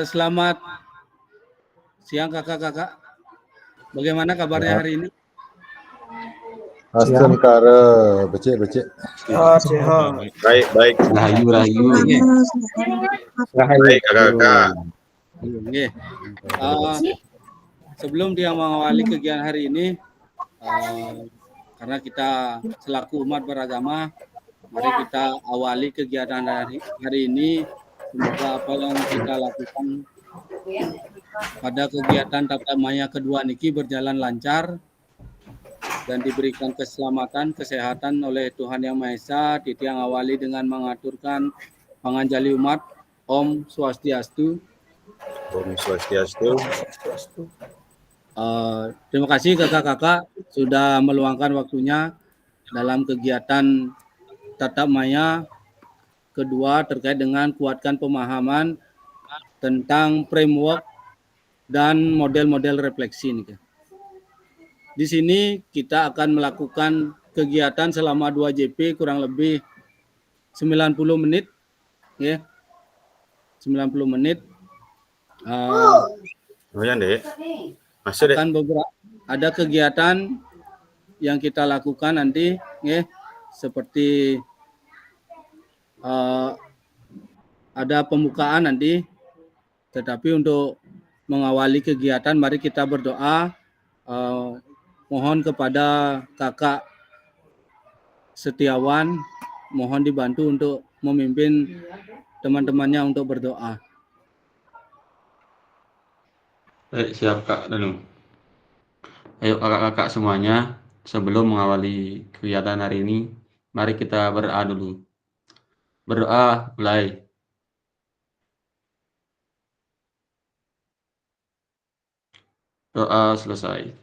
Selamat siang kakak-kakak. Bagaimana kabarnya hari ini? Aston kara becek. Sehat. Baik. Rahayu. Baik, kakak. Oke. Sebelum dia mengawali kegiatan hari ini, karena kita selaku umat beragama, mari kita awali kegiatan hari ini. Semoga apa yang kita lakukan pada kegiatan Tata Maya kedua niki berjalan lancar dan diberikan keselamatan, kesehatan oleh Tuhan Yang Maha Esa. Titiang awali dengan mengaturkan panganjali umat. Om Swastiastu. Om Swastiastu. Terima kasih kakak-kakak sudah meluangkan waktunya dalam kegiatan Tatap Maya kedua terkait dengan kuatkan pemahaman tentang framework dan model-model refleksi ini. Di sini kita akan melakukan kegiatan selama 2 JP kurang lebih 90 menit ya. 90 menit. Akan beberapa ada kegiatan yang kita lakukan nanti ya, seperti ada pembukaan nanti, tetapi untuk mengawali kegiatan mari kita berdoa. Mohon kepada kakak Setiawan, mohon dibantu untuk memimpin teman-temannya untuk berdoa. Baik, siap Kak Danu. Ayo kakak-kakak semuanya, sebelum mengawali kegiatan hari ini, mari kita berdoa dulu. Berdoa, mulai. Doa selesai.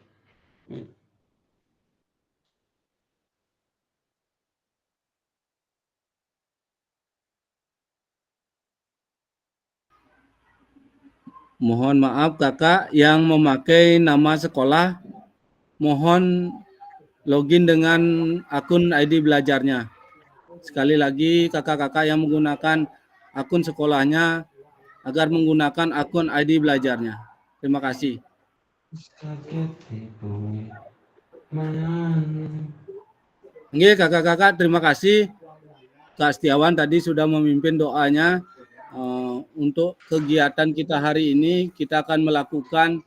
Mohon maaf kakak yang memakai nama sekolah, mohon login dengan akun ID belajarnya. Sekali lagi kakak-kakak yang menggunakan akun sekolahnya agar menggunakan akun ID belajarnya. Terima kasih. Oke kakak-kakak, terima kasih. Kak Setiawan tadi sudah memimpin doanya. Untuk kegiatan kita hari ini, kita akan melakukan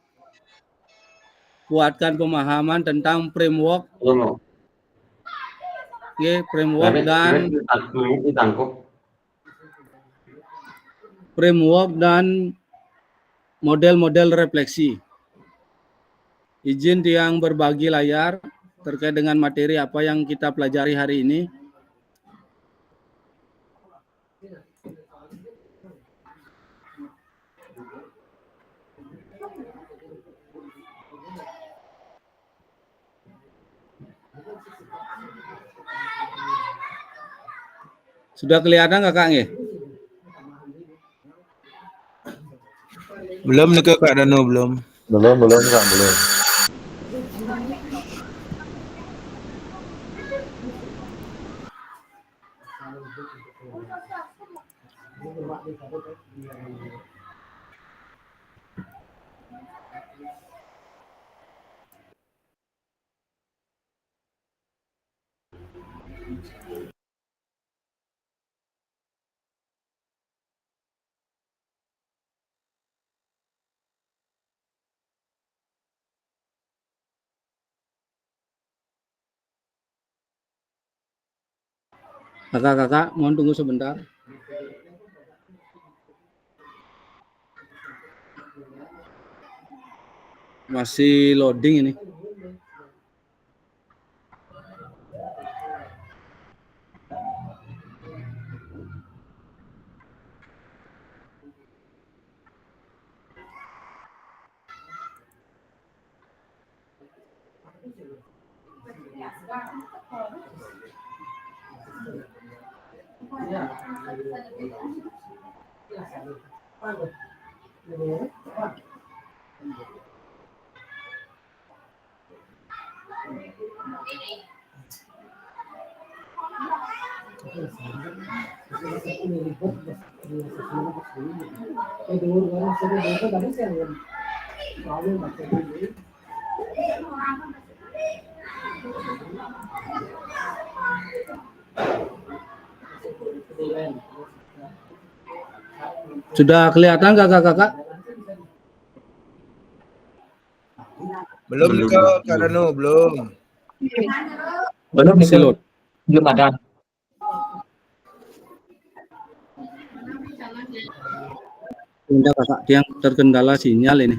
kuatkan pemahaman tentang framework, framework dan model-model refleksi. Izin yang berbagi layar terkait dengan materi apa yang kita pelajari hari ini. Sudah kelihatan kakak nggih? Belum nih Kak Danu, belum. Belum Kak, belum. Kakak-kakak, mohon tunggu sebentar. Masih loading ini. Sudah kelihatan kakak-kakak? Belum Belum. Kak Danu, belum. Belum Masih itu. load. Belum ada. Enggak kakak, yang terkendala sinyal ini.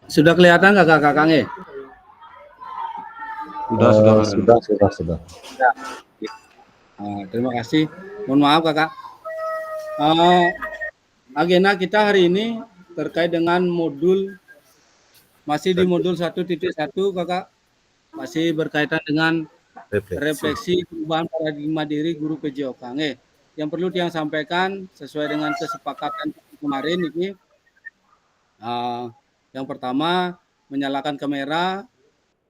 Sudah kelihatan kakak-kakaknya? Sudah, Kak Danu. Sudah. Terima kasih. Mohon maaf kakak. Agenda kita hari ini terkait dengan masih di modul 1.1 kakak. Masih berkaitan dengan refleksi perubahan paradigma diri guru PJOK. Yang perlu yang sampaikan sesuai dengan kesepakatan kemarin ini, yang pertama menyalakan kamera,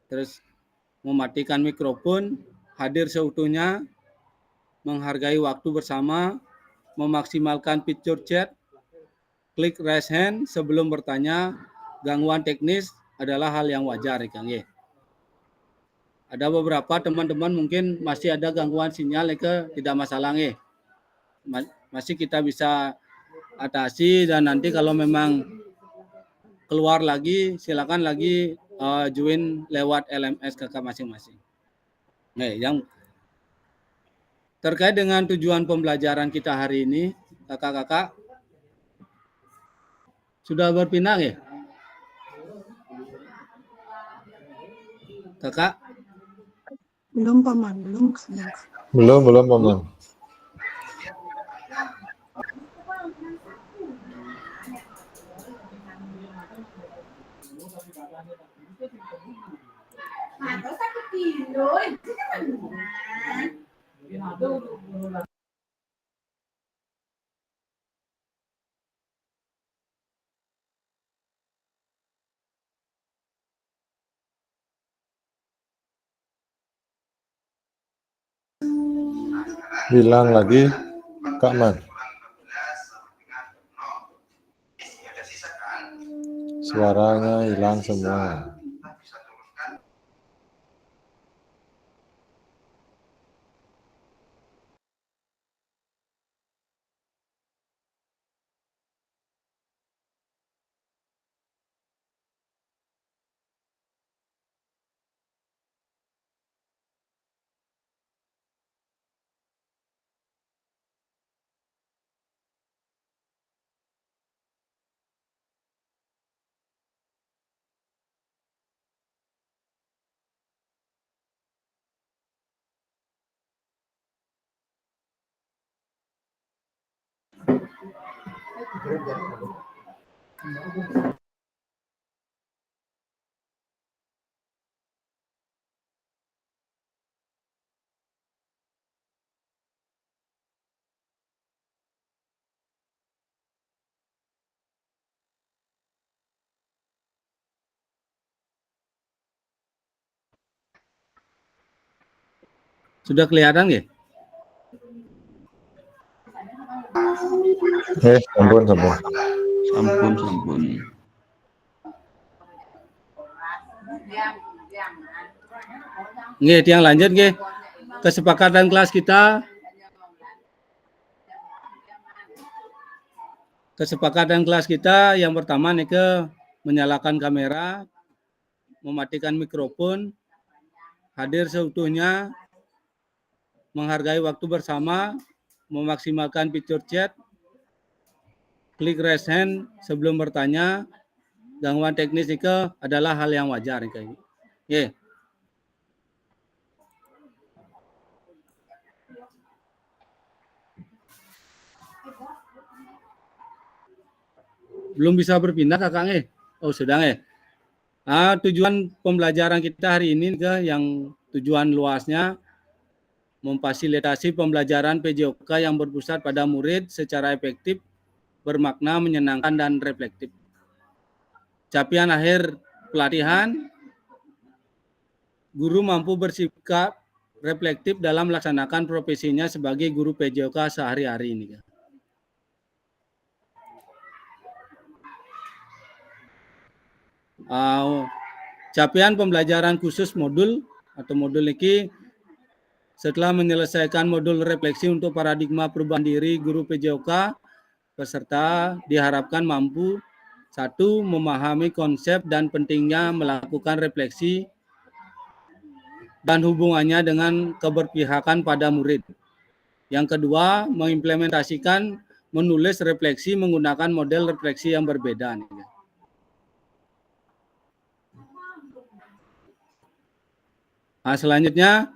terus mematikan mikrofon, hadir seutuhnya, menghargai waktu bersama, memaksimalkan picture chat, klik raise hand sebelum bertanya, gangguan teknis adalah hal yang wajar, Kang. Ada beberapa teman-teman mungkin masih ada gangguan sinyal, tidak masalah, masih kita bisa atasi, dan nanti kalau memang keluar lagi, silakan lagi join lewat LMS kakak masing-masing. Yang terkait dengan tujuan pembelajaran kita hari ini, kakak-kakak sudah berpindah ya? Kakak? Belum, Paman. Belum. Belum, Paman. Bilang lagi, Kak Man. Suaranya hilang semua. Sudah kelihatan ya? Sampun. Sampun. Yang lanjut kesepakatan kelas kita. Kesepakatan kelas kita yang pertama menyalakan kamera, mematikan mikrofon, hadir seutuhnya, menghargai waktu bersama, memaksimalkan picture chat, klik raise hand sebelum bertanya, gangguan teknis adalah hal yang wajar. Belum bisa berpindah kakaknya? Oh sudah Tujuan pembelajaran kita hari ini yang tujuan luasnya memfasilitasi pembelajaran PJOK yang berpusat pada murid secara efektif, bermakna, menyenangkan, dan reflektif. Capaian akhir pelatihan, guru mampu bersikap reflektif dalam melaksanakan profesinya sebagai guru PJOK sehari-hari ini. Capaian pembelajaran khusus modul atau modul ini setelah menyelesaikan modul refleksi untuk paradigma perubahan diri guru PJOK, peserta diharapkan mampu 1. Memahami konsep dan pentingnya melakukan refleksi dan hubungannya dengan keberpihakan pada murid. Yang kedua, mengimplementasikan menulis refleksi menggunakan model refleksi yang berbeda. Selanjutnya,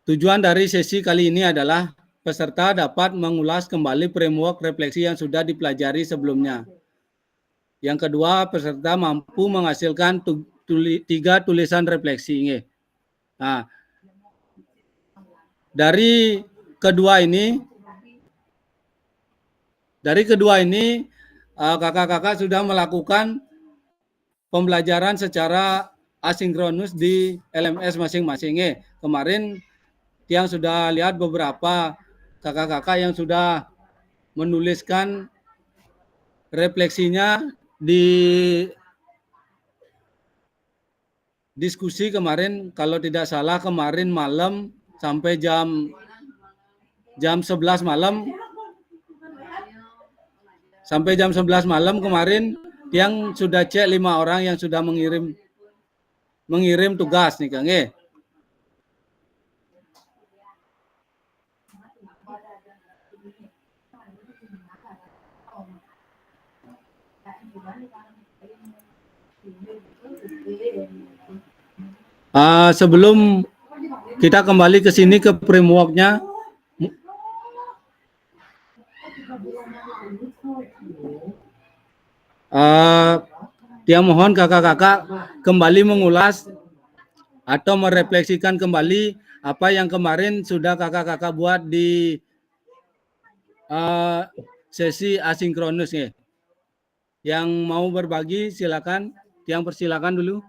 tujuan dari sesi kali ini adalah peserta dapat mengulas kembali framework refleksi yang sudah dipelajari sebelumnya. Yang kedua, peserta mampu menghasilkan 3 tulisan refleksi. Nah, dari kedua ini, kakak-kakak sudah melakukan pembelajaran secara asinkronus di LMS masing-masing. Kemarin yang sudah lihat beberapa kakak-kakak yang sudah menuliskan refleksinya di diskusi kemarin, kalau tidak salah kemarin malam sampai jam 11 malam, sampai jam 11 malam kemarin yang sudah cek 5 orang yang sudah mengirim tugas nih Kang. Sebelum kita kembali ke sini ke framework-nya, mohon kakak-kakak kembali mengulas atau merefleksikan kembali apa yang kemarin sudah kakak-kakak buat di sesi asinkronus. Yang mau berbagi silakan, yang persilakan dulu.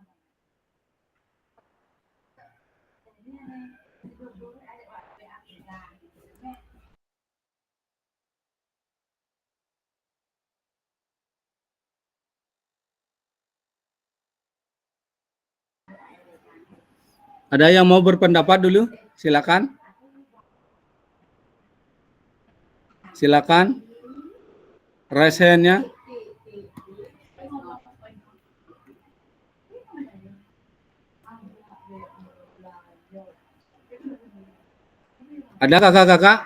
Ada yang mau berpendapat dulu? Silakan. Silakan. Raise hand-nya. Ada kakak-kakak?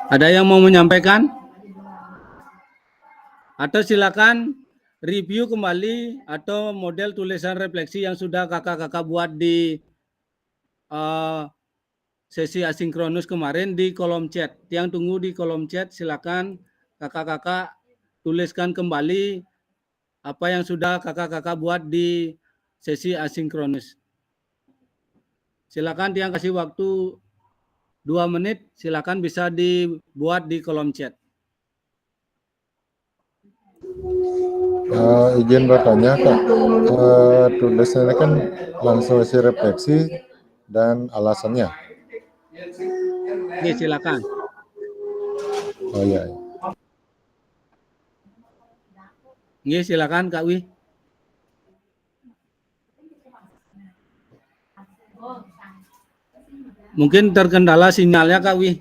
Ada yang mau menyampaikan? Atau silakan review kembali atau model tulisan refleksi yang sudah kakak-kakak buat di sesi asinkronus kemarin di kolom chat. Yang tunggu di kolom chat, silakan kakak-kakak tuliskan kembali apa yang sudah kakak-kakak buat di sesi asinkronus. Silakan yang kasih waktu 2 menit, silakan bisa dibuat di kolom chat. Izin bertanya Kak, tulisannya kan langsung isi refleksi dan alasannya. Oke, silakan. Oh iya. Oke, silakan Kak Wi. Mungkin terkendala sinyalnya Kak Wi.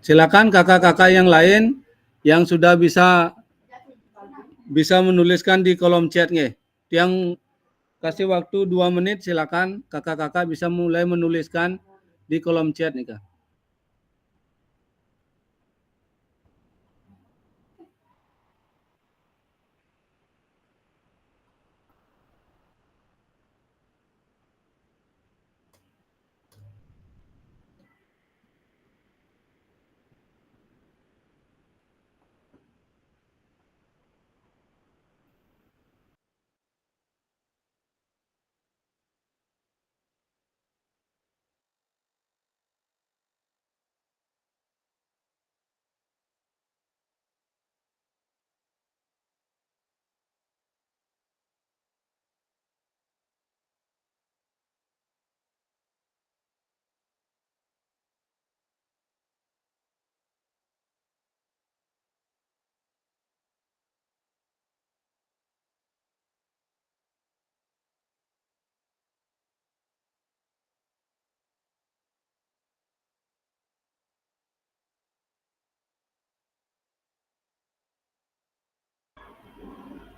Silakan kakak-kakak yang lain yang sudah bisa menuliskan di kolom chat nge. Yang kasih waktu 2 menit, silakan kakak-kakak bisa mulai menuliskan di kolom chat nih Kak.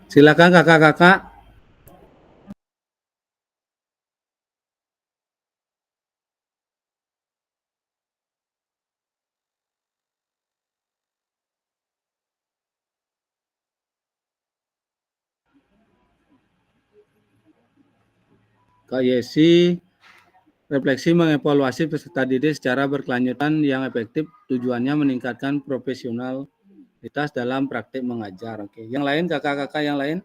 Silakan kakak-kakak. Kak Yesi, refleksi mengevaluasi peserta didik secara berkelanjutan yang efektif, tujuannya meningkatkan profesionalitas dalam praktik mengajar. Oke, yang lain kakak-kakak yang lain?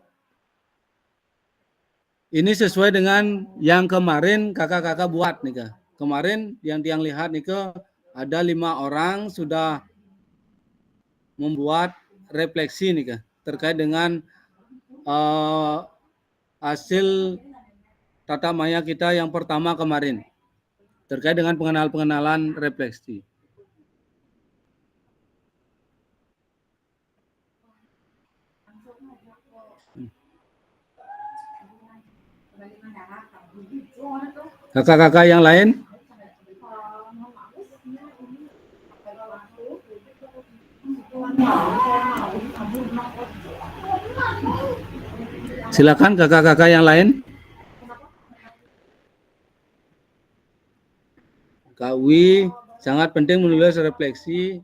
Ini sesuai dengan yang kemarin kakak-kakak buat nih Kak. Kemarin yang lihat nih Kak, ada 5 orang sudah membuat refleksi nih Kak, terkait dengan hasil tata maya kita yang pertama kemarin terkait dengan pengenalan refleksi. Kakak-kakak yang lain? Silakan kakak-kakak yang lain. Kak Wi, sangat penting menulis refleksi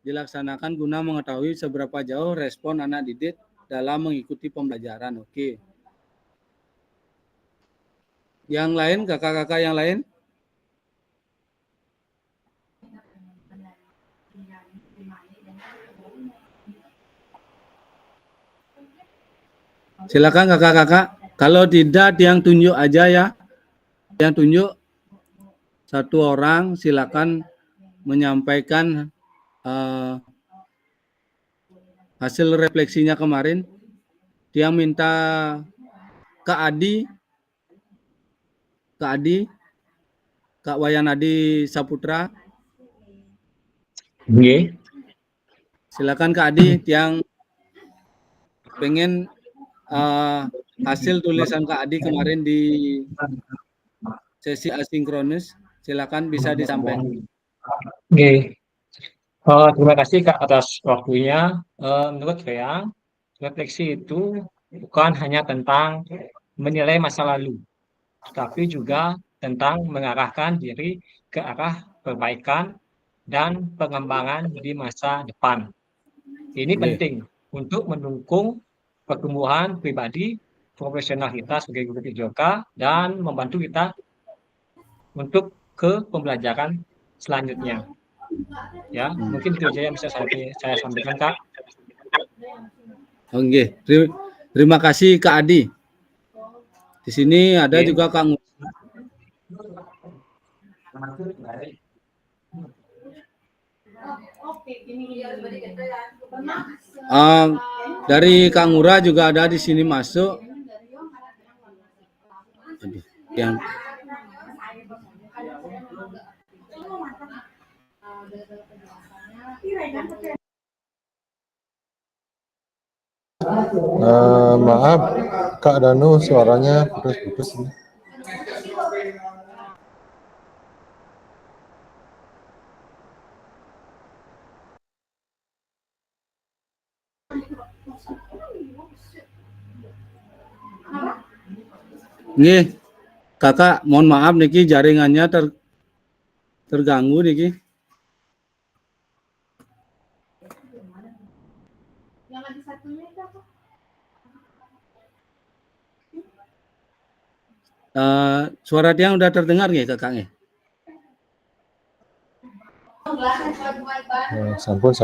dilaksanakan guna mengetahui seberapa jauh respon anak didik dalam mengikuti pembelajaran. Oke. Yang lain, kakak-kakak yang lain? Silakan kakak-kakak. Kalau tidak, yang tunjuk aja ya. Yang tunjuk satu orang, silakan menyampaikan hasil refleksinya kemarin. Yang minta Kak Adi, Kak Wayanadi Saputra. Nggih. Silakan Kak Adi yang pengen hasil tulisan Kak Adi kemarin di sesi asinkronus, silakan bisa disampaikan. Oke. Terima kasih Kak atas waktunya. Menurut saya, refleksi itu bukan hanya tentang menilai masa lalu, tapi juga tentang mengarahkan diri ke arah perbaikan dan pengembangan di masa depan. Ini penting untuk mendukung pertumbuhan pribadi, profesional kita sebagai guru PJOK, dan membantu kita untuk ke pembelajaran selanjutnya. Ya, mungkin itu saja yang bisa saya sampaikan, Kak. Oke, terima kasih Kak Adi. Di sini ada juga Kak Ngura. Dari Kak Ngura juga ada di sini masuk. Yang Maaf, Kak Danu suaranya putus-putus ini. Nih, kakak mohon maaf niki jaringannya terganggu niki. Suara dia udah terdengar nggih kakaknya? Sampun.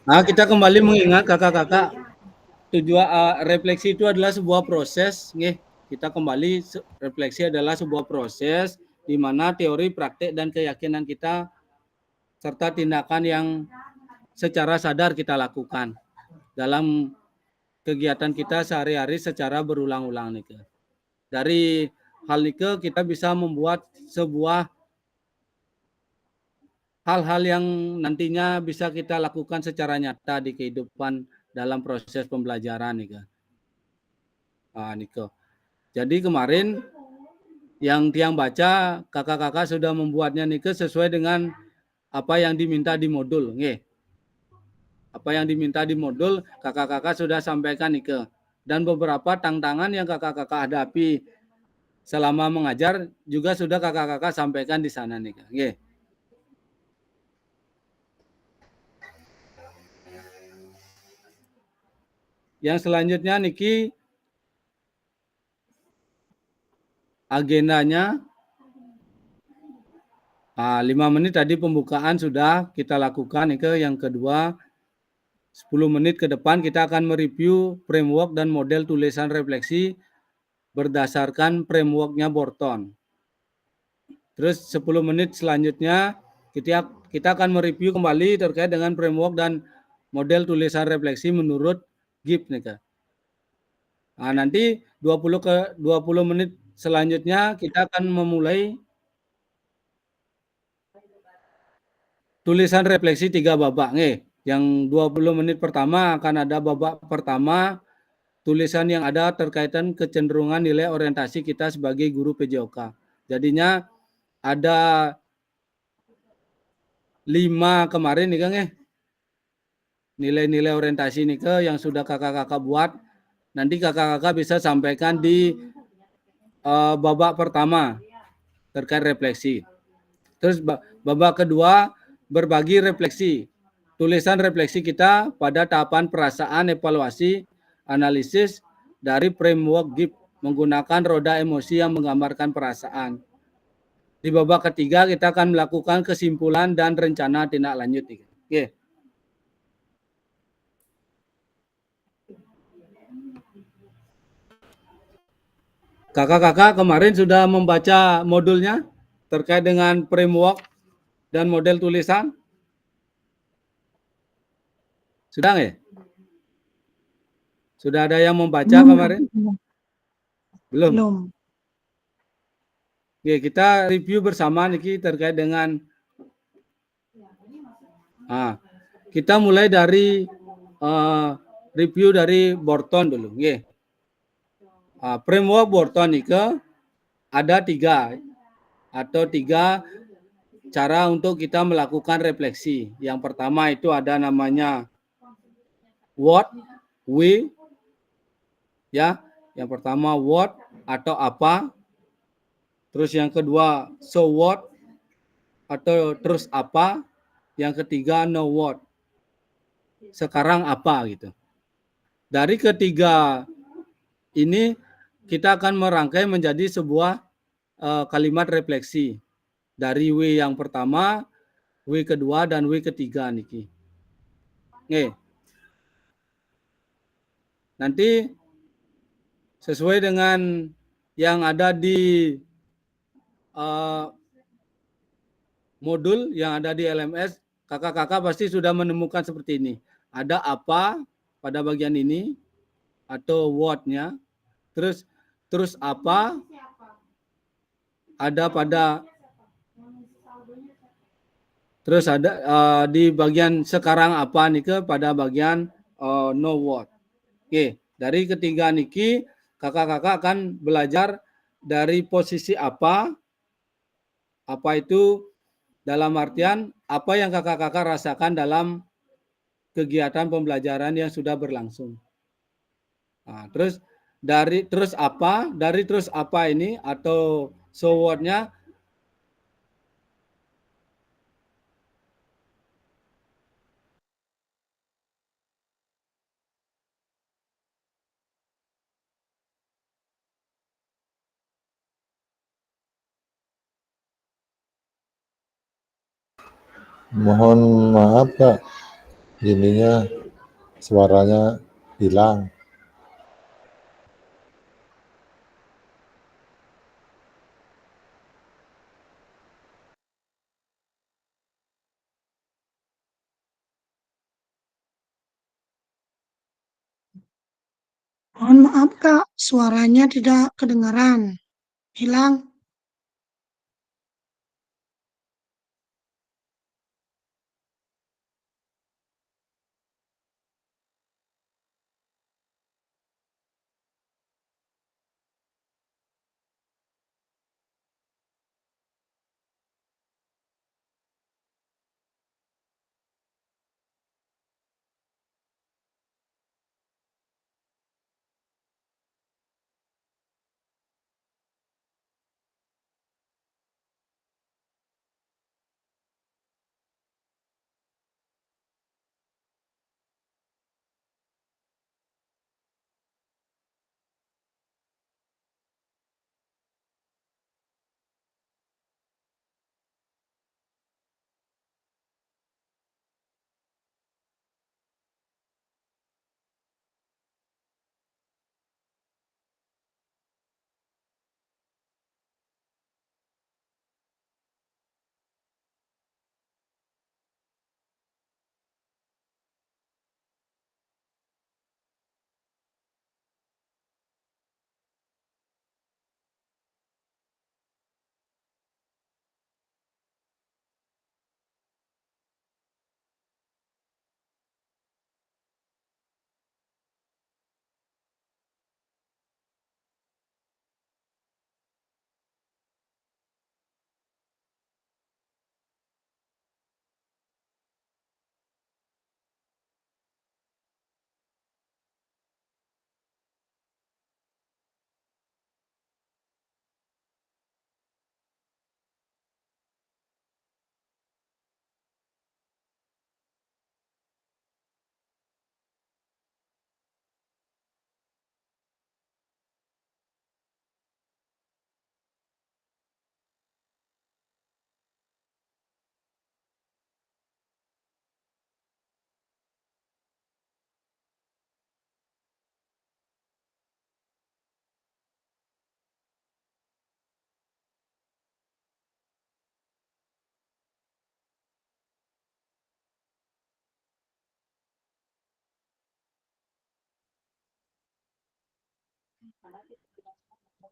Nah, kita kembali mengingat kakak-kakak, tujuan refleksi itu adalah sebuah proses, nggih. Kita kembali refleksi adalah sebuah proses di mana teori, praktek dan keyakinan kita serta tindakan yang secara sadar kita lakukan dalam kegiatan kita sehari-hari secara berulang-ulang nih. Dari hal itu kita bisa membuat sebuah hal-hal yang nantinya bisa kita lakukan secara nyata di kehidupan dalam proses pembelajaran nih. Niko. Jadi kemarin yang tiang baca kakak-kakak sudah membuatnya nih sesuai dengan apa yang diminta di modul, nggih. Apa yang diminta di modul kakak-kakak sudah sampaikan Nike. Dan beberapa tantangan yang kakak-kakak hadapi selama mengajar juga sudah kakak-kakak sampaikan di sana Nike. Oke. Yang selanjutnya Niki agendanya 5 menit tadi pembukaan sudah kita lakukan. Yang kedua 10 menit ke depan kita akan mereview framework dan model tulisan refleksi berdasarkan frameworknya Borton. Terus 10 menit selanjutnya kita akan mereview kembali terkait dengan framework dan model tulisan refleksi menurut Gibbs. Nah, nanti 20 menit selanjutnya kita akan memulai tulisan refleksi 3 babak. Yang 20 menit pertama akan ada babak pertama tulisan yang ada terkaitan kecenderungan nilai orientasi kita sebagai guru PJOK. Jadinya ada 5 kemarin nih Kang nilai-nilai orientasi nih yang sudah kakak-kakak buat. Nanti kakak-kakak bisa sampaikan di babak pertama terkait refleksi. Terus babak kedua berbagi refleksi. Tulisan refleksi kita pada tahapan perasaan, evaluasi, analisis dari framework Gibbs menggunakan roda emosi yang menggambarkan perasaan. Di babak ketiga kita akan melakukan kesimpulan dan rencana tindak lanjut. Oke. Kakak-kakak kemarin sudah membaca modulnya terkait dengan framework dan model tulisan? Sudah nggak? Sudah ada yang membaca kemarin? Belum. Oke, kita review bersama Niki terkait dengan kita mulai dari review dari Borton dulu. Framework Borton Nike ada 3 cara untuk kita melakukan refleksi. Yang pertama itu ada namanya what, we, ya. Yang pertama what atau apa. Terus yang kedua so what atau terus apa. Yang ketiga know what. Sekarang apa gitu. Dari ketiga ini kita akan merangkai menjadi sebuah kalimat refleksi. Dari W yang pertama, W kedua, dan W ketiga Niki. Nanti sesuai dengan yang ada di modul yang ada di LMS, kakak-kakak pasti sudah menemukan seperti ini. Ada apa pada bagian ini atau what-nya. Terus apa ada pada terus ada di bagian sekarang apa nih pada bagian know what. Oke, dari ketiga niki kakak-kakak akan belajar dari posisi apa itu dalam artian apa yang kakak-kakak rasakan dalam kegiatan pembelajaran yang sudah berlangsung. Nah, terus dari terus apa ini atau so what-nya Mohon maaf Kak, ininya suaranya hilang. Mohon maaf Kak, suaranya tidak kedengaran. Hilang.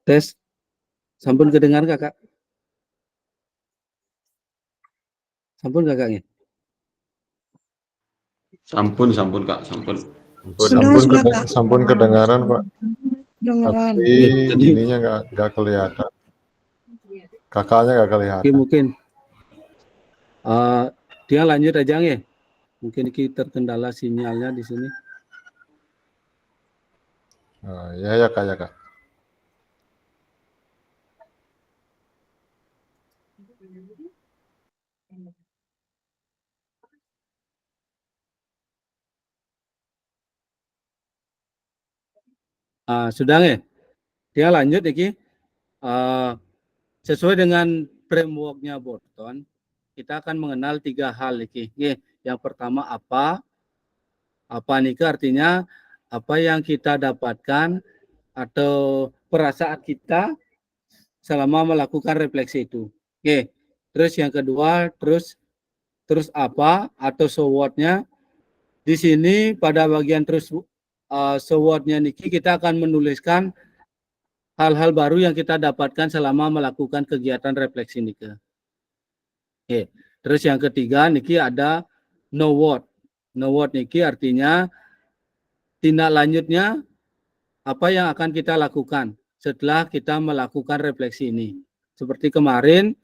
Tes. Sampun kedengar kakak? Sampun kakaknya? Sampun, Kak, sampun. Ampun. Sudah, Kak. Sampun kedengaran Pak, Dengaran. tapi Tadi ininya nggak kelihatan. Kakaknya nggak kelihatan. mungkin dia lanjut aja ya. Mungkin kita terkendala sinyalnya di sini. Ya Kak, ya Kak. Sudah ya? Dia lanjut iki. Sesuai dengan frameworknya Borton, kita akan mengenal 3 hal iki. Yang pertama apa? Apa nih artinya apa yang kita dapatkan atau perasaan kita selama melakukan refleksi itu. Terus yang kedua, terus apa atau so what-nya. Di sini pada bagian terus so what-nya niki kita akan menuliskan hal-hal baru yang kita dapatkan selama melakukan kegiatan refleksi niki. Terus yang ketiga niki ada no what. No what niki artinya tindak lanjutnya apa yang akan kita lakukan setelah kita melakukan refleksi ini. Seperti kemarin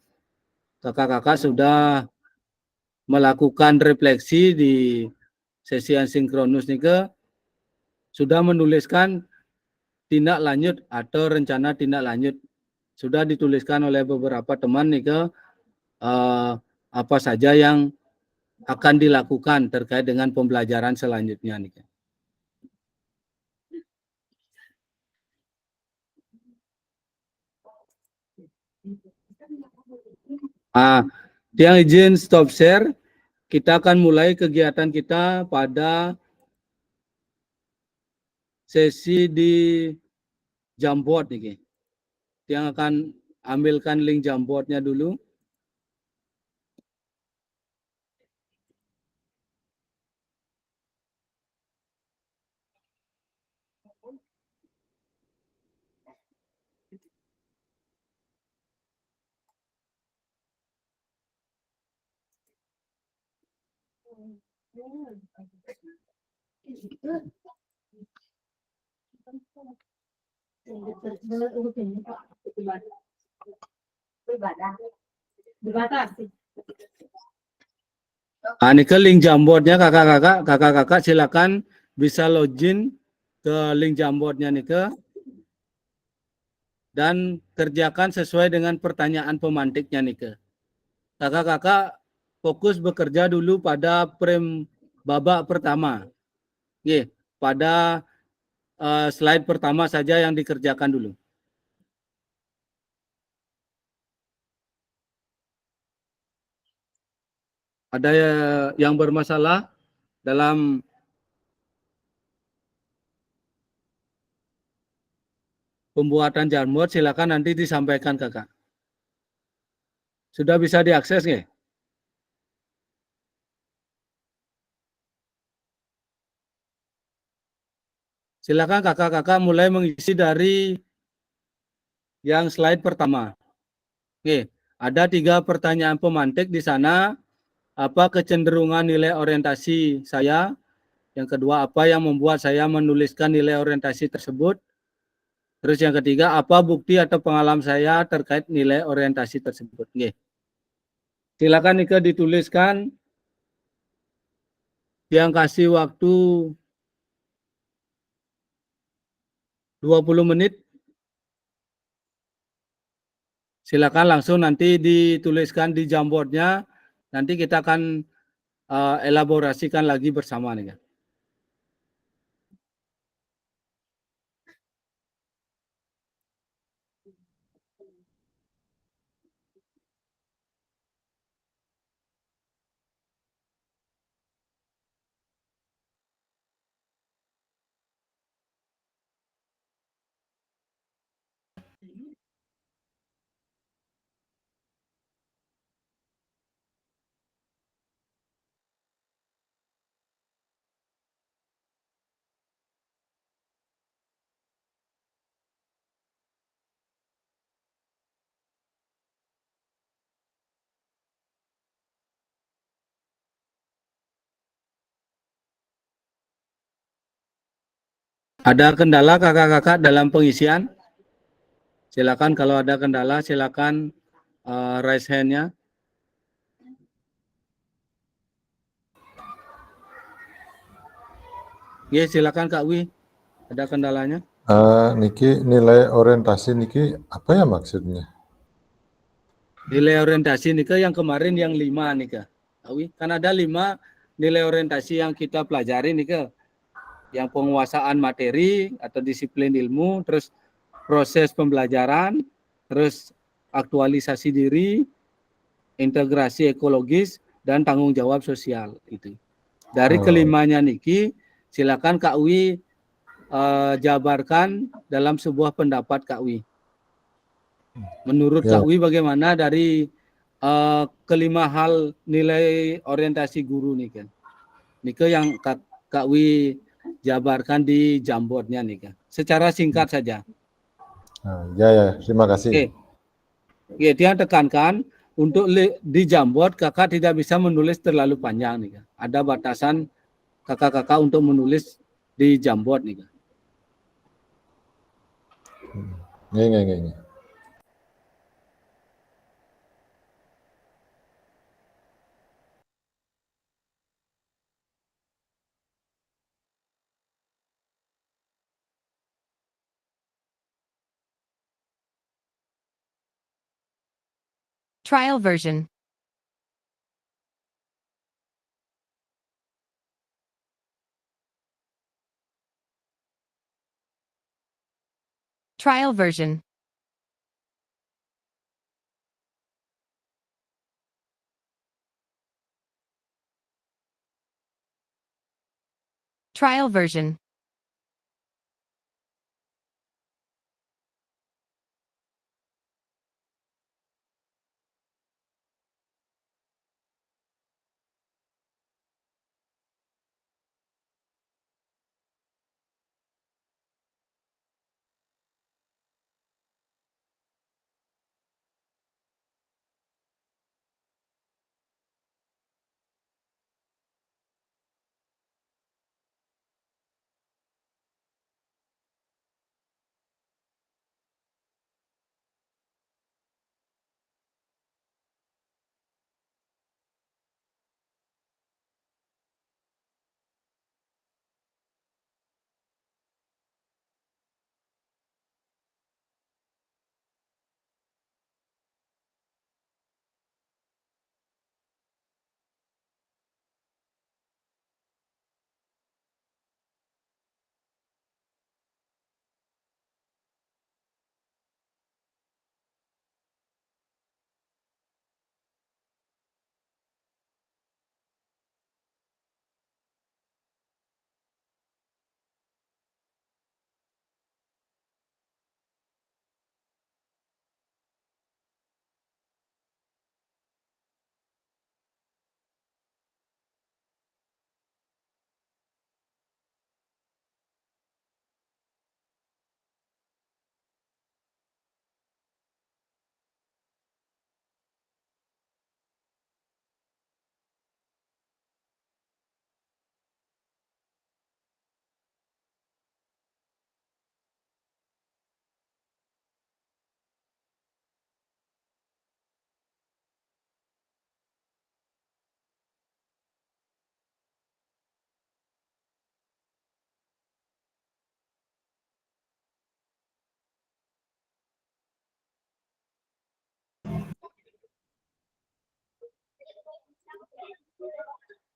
kakak-kakak sudah melakukan refleksi di sesi asinkronus niki, sudah menuliskan tindak lanjut atau rencana tindak lanjut. Sudah dituliskan oleh beberapa teman niki apa saja yang akan dilakukan terkait dengan pembelajaran selanjutnya nih. Yang izin stop share, kita akan mulai kegiatan kita pada sesi di Jamboard nih. Yang akan ambilkan link Jamboardnya dulu. Ini ke link Jamboardnya kakak-kakak silakan bisa login ke link Jamboardnya nih ke dan kerjakan sesuai dengan pertanyaan pemantiknya nih ke. Kakak-kakak fokus bekerja dulu pada frame babak pertama. Pada slide pertama saja yang dikerjakan dulu. Ada yang bermasalah dalam pembuatan Jamboard, silakan nanti disampaikan kakak. Sudah bisa diakses nggak? Silakan kakak-kakak mulai mengisi dari yang slide pertama. Ada 3 pertanyaan pemantik di sana. Apa kecenderungan nilai orientasi saya? Yang kedua, apa yang membuat saya menuliskan nilai orientasi tersebut? Terus yang ketiga, apa bukti atau pengalaman saya terkait nilai orientasi tersebut? Silakan Nika dituliskan. Yang kasih waktu 20 menit. Silakan langsung nanti dituliskan di Jamboardnya. Nanti kita akan elaborasikan lagi bersama nih. Ada kendala kakak-kakak dalam pengisian? Silakan kalau ada kendala, silakan raise hand-nya. Ya, silakan Kak Wi. Ada kendalanya? Niki nilai orientasi niki apa ya maksudnya? Nilai orientasi nih yang kemarin yang 5 nih Kak Wi. Kan ada 5 nilai orientasi yang kita pelajari nih yang penguasaan materi atau disiplin ilmu, terus proses pembelajaran, terus aktualisasi diri, integrasi ekologis, dan tanggung jawab sosial itu. Dari kelimanya niki, silakan Kak Wi jabarkan dalam sebuah pendapat Kak Wi. Menurut Ya. Kak Wi bagaimana dari kelima hal nilai orientasi guru nih kan? Nike yang Kak Wi jabarkan di Jamboardnya nih kan. Secara singkat saja. Ya, terima kasih. Oke. Oke, dia tekankan untuk di Jamboard kakak tidak bisa menulis terlalu panjang nih kan. Ada batasan kakak-kakak untuk menulis di Jamboard nih kan. Nggih. Trial version. Trial version. Trial version.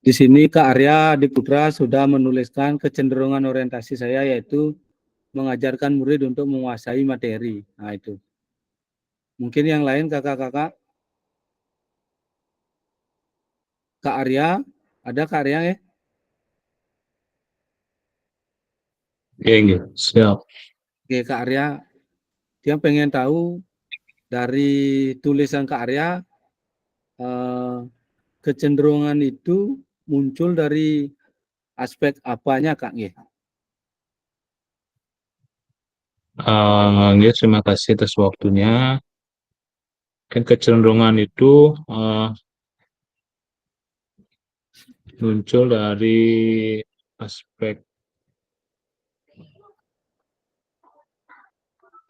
Di sini Kak Arya Diputra sudah menuliskan kecenderungan orientasi saya yaitu mengajarkan murid untuk menguasai materi. Nah itu. Mungkin yang lain kakak-kakak. Kak Arya, ada Kak Arya ya? Oke, siap. Oke Kak Arya, dia pengen tahu dari tulisan Kak Arya kecenderungan itu muncul dari aspek apanya Kak? Terima kasih atas waktunya. Kan kecenderungan itu muncul dari aspek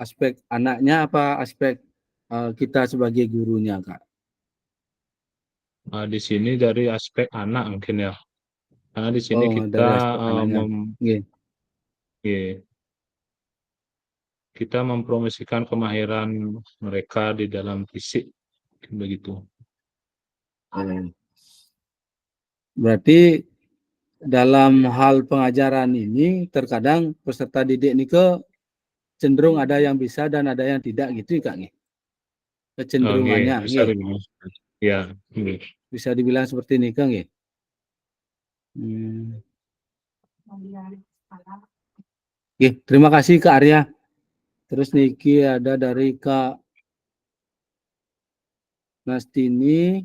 Aspek anaknya apa aspek kita sebagai gurunya, Kak? Nah, di sini dari aspek anak mungkin ya. Karena di sini Oh, kita dari aspek anaknya. Nggih. kita mempromosikan kemahiran mereka di dalam fisik begitu. Berarti dalam hal pengajaran ini terkadang peserta didik ini cenderung ada yang bisa dan ada yang tidak gitu, Kak. Kecenderungannya, Bisa dibilang. Ya, bisa dibilang seperti ini, Kang. Terima kasih Kak Arya. Terus niki ada dari Kak Nastini,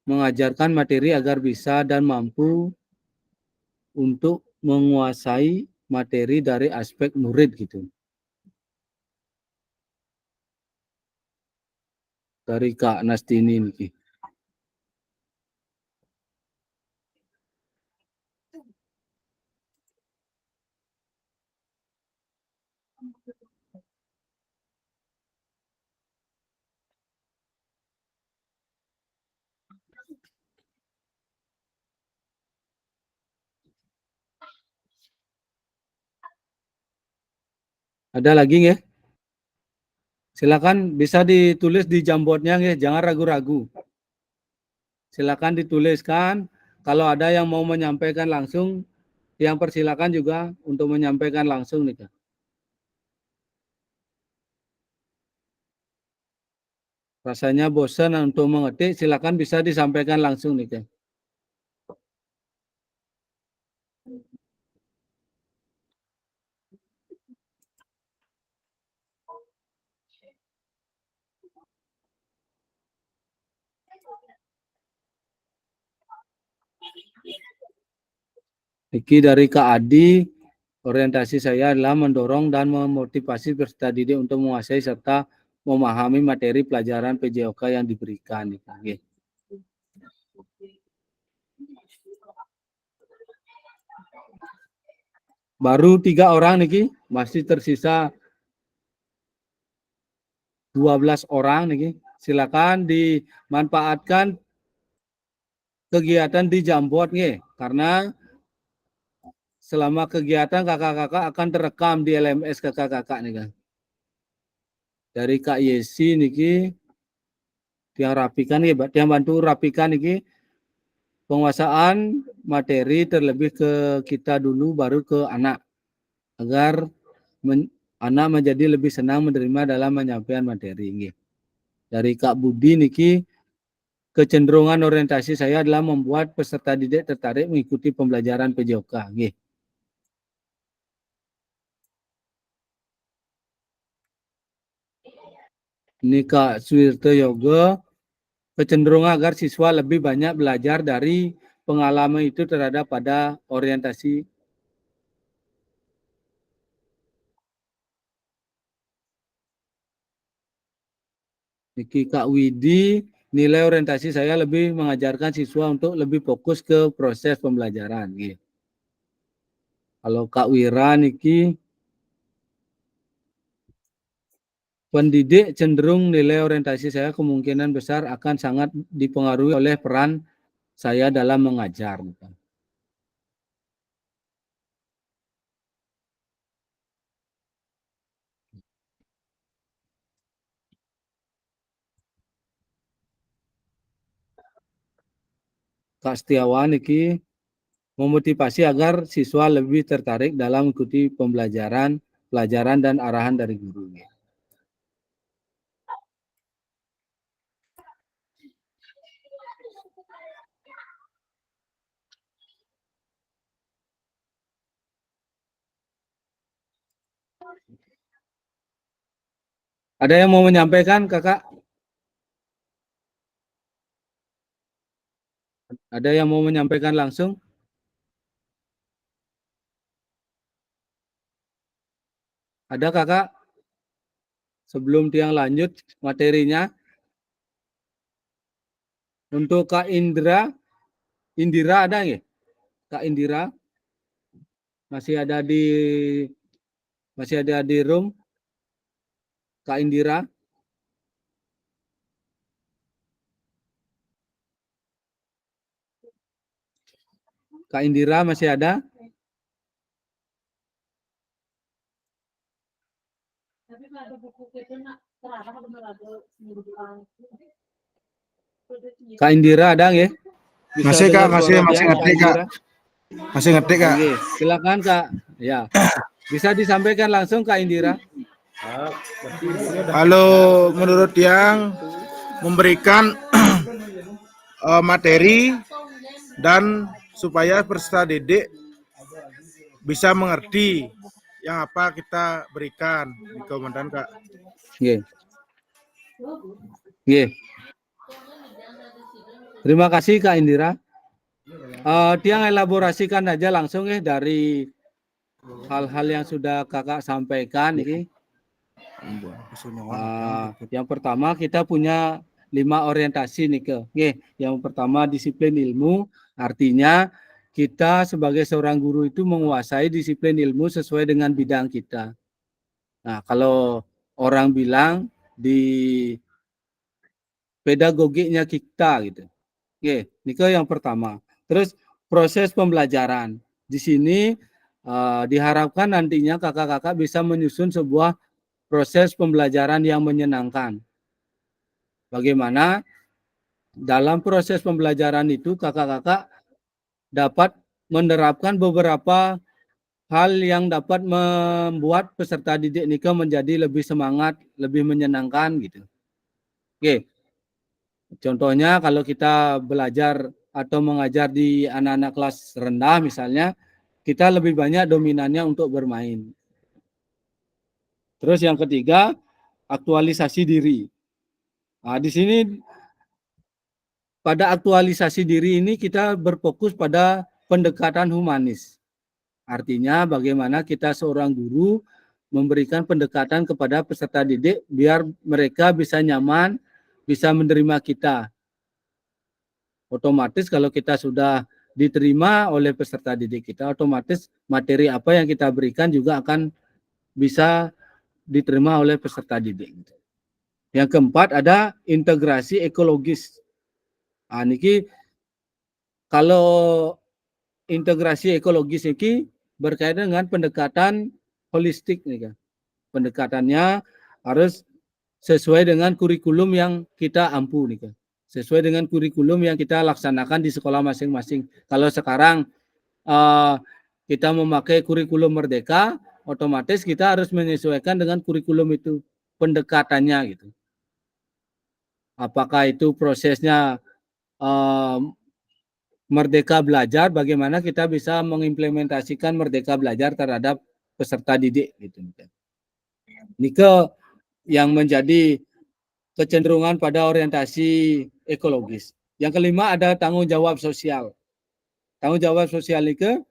mengajarkan materi agar bisa dan mampu untuk menguasai materi dari aspek murid gitu. Dari Kak Nastini niki. Ada lagi nggih? Silakan bisa ditulis di jamboardnya nggih, jangan ragu-ragu. Silakan dituliskan. Kalau ada yang mau menyampaikan langsung, yang persilakan juga untuk menyampaikan langsung nih Kak. Rasanya bosan untuk mengetik, silakan bisa disampaikan langsung nih Kak. Niki dari Kak Adi, orientasi saya adalah mendorong dan memotivasi peserta didik untuk menguasai serta memahami materi pelajaran PJOK yang diberikan. Baru 3 orang niki, masih tersisa 12 orang niki. Silakan dimanfaatkan kegiatan di Jamboard nggih, karena selama kegiatan kakak-kakak akan terekam di LMS kakak-kakak nih kan. Dari Kak Yesi niki yang rapikan nih, yang bantu rapikan niki penguasaan materi terlebih ke kita dulu baru ke anak agar anak menjadi lebih senang menerima dalam menyampaikan materi nggih. Dari Kak Budi niki kecenderungan orientasi saya adalah membuat peserta didik tertarik mengikuti pembelajaran PJOK nggih. Ini Kak Suwirto Yoga, kecenderungan agar siswa lebih banyak belajar dari pengalaman itu terhadap pada orientasi. Niki Kak Widi, nilai orientasi saya lebih mengajarkan siswa untuk lebih fokus ke proses pembelajaran. Gitu. Kalau Kak Wira niki, pendidik cenderung nilai orientasi saya kemungkinan besar akan sangat dipengaruhi oleh peran saya dalam mengajar. Kak Setiawan niki memotivasi agar siswa lebih tertarik dalam mengikuti pelajaran dan arahan dari guru. Ada yang mau menyampaikan, Kakak? Ada yang mau menyampaikan langsung? Ada, Kakak? Sebelum tiang lanjut materinya. Untuk Kak Indira ada nggak? Kak Indira masih ada di room. Kak Indira. Kak Indira masih ada? Kak Indira ada nggih? Bisa Masih, Kak, dengar masih suara ngetik, Kak Kak. Indira? Masih ngetik, Kak. Oke, silakan Kak. Ya. Bisa disampaikan langsung Kak Indira. Kalau menurut yang memberikan materi dan supaya peserta didik bisa mengerti yang apa kita berikan di komandan, Kak. Nggih. Nggih. Terima kasih Kak Indira. Tiang elaborasikan aja langsung ya dari hal-hal yang sudah kakak sampaikan ini. Yang pertama kita punya 5 orientasi nih ke. Yang pertama disiplin ilmu, artinya kita sebagai seorang guru itu menguasai disiplin ilmu sesuai dengan bidang kita. Nah, kalau orang bilang di pedagogiknya kita gitu. Ini ke yang pertama. Terus proses pembelajaran. Di sini diharapkan nantinya kakak-kakak bisa menyusun sebuah proses pembelajaran yang menyenangkan. Bagaimana dalam proses pembelajaran itu kakak-kakak dapat menerapkan beberapa hal yang dapat membuat peserta didik Nika menjadi lebih semangat, lebih menyenangkan gitu. Oke. Contohnya kalau kita belajar atau mengajar di anak-anak kelas rendah misalnya, kita lebih banyak dominannya untuk bermain. Terus yang ketiga, aktualisasi diri. Nah, di sini pada aktualisasi diri ini kita berfokus pada pendekatan humanis. Artinya bagaimana kita seorang guru memberikan pendekatan kepada peserta didik biar mereka bisa nyaman, bisa menerima kita. Otomatis kalau kita sudah diterima oleh peserta didik kita, otomatis materi apa yang kita berikan juga akan bisa diterima oleh peserta didik. Yang keempat ada integrasi ekologis. Nah, niki kalau integrasi ekologis ini berkaitan dengan pendekatan holistik nih kan. Pendekatannya harus sesuai dengan kurikulum yang kita ampu nih kan. Sesuai dengan kurikulum yang kita laksanakan di sekolah masing-masing. Kalau sekarang kita memakai kurikulum Merdeka, otomatis kita harus menyesuaikan dengan kurikulum itu, pendekatannya gitu. Apakah itu prosesnya Merdeka Belajar, bagaimana kita bisa mengimplementasikan Merdeka Belajar terhadap peserta didik gitu. Ini yang menjadi kecenderungan pada orientasi ekologis. Yang kelima ada tanggung jawab sosial. Tanggung jawab sosial ini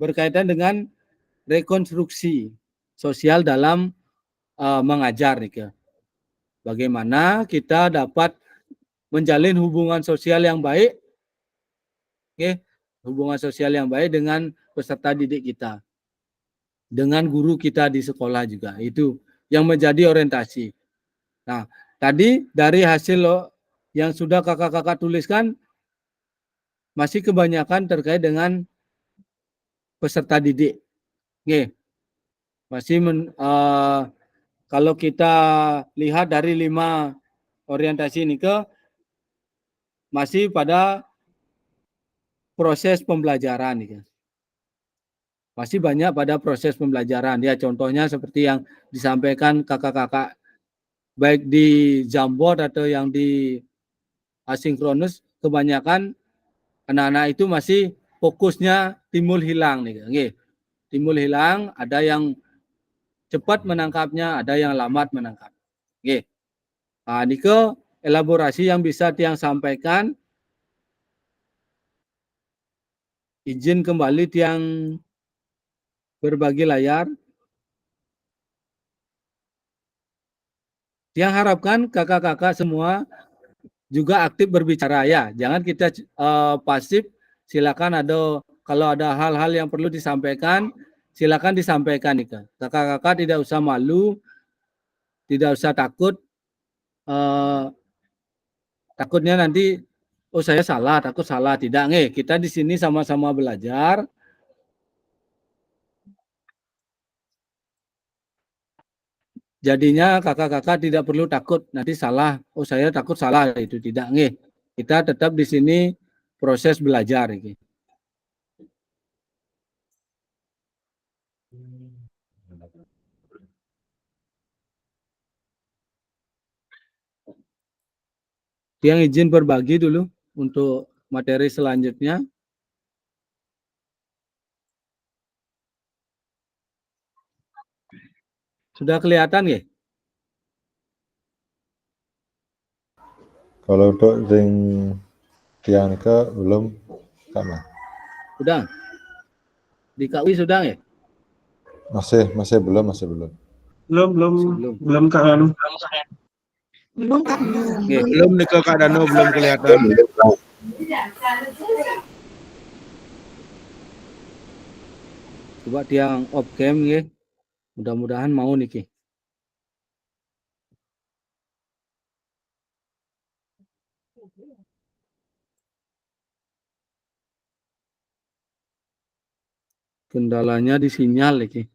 berkaitan dengan rekonstruksi sosial dalam mengajar nih. Bagaimana kita dapat menjalin hubungan sosial yang baik, hubungan sosial yang baik dengan peserta didik kita, dengan guru kita di sekolah juga. Itu yang menjadi orientasi. Nah, tadi dari hasil yang sudah kakak-kakak tuliskan, masih kebanyakan terkait dengan peserta didik. Masih kalau kita lihat dari 5 orientasi ini masih pada proses pembelajaran nih. Masih banyak pada proses pembelajaran. Ya, contohnya seperti yang disampaikan kakak-kakak baik di Jamboard atau yang di asinkronus, kebanyakan anak-anak itu masih fokusnya timbul hilang nih. Timbul hilang, ada yang cepat menangkapnya, ada yang lambat menangkap. Nah, ini elaborasi yang bisa Tiang sampaikan. Izin kembali Tiang berbagi layar. Tiang harapkan kakak-kakak semua juga aktif berbicara ya. Jangan kita pasif. Silakan kalau ada hal-hal yang perlu disampaikan, silakan disampaikan nih. Kakak-kakak tidak usah malu tidak usah takut, takutnya nanti oh saya salah, takut salah, tidak nggih. Kita di sini sama-sama belajar. Jadinya kakak-kakak tidak perlu takut nanti salah. Oh saya takut salah, itu tidak nggih. Kita tetap di sini proses belajar iki. Yang izin berbagi dulu untuk materi selanjutnya. Sudah kelihatan ya? Kalau untuk ring tiang ke belum, Kak Ma. Sudah? Di KUI sudah ya? Masih belum. Belum Kak Anu. Belum Kak, belum. Oke. Belum nih ke Kak Danu, belum kelihatan. Coba tiang off cam ya. Mudah-mudahan mau niki. Kendalanya di sinyal iki.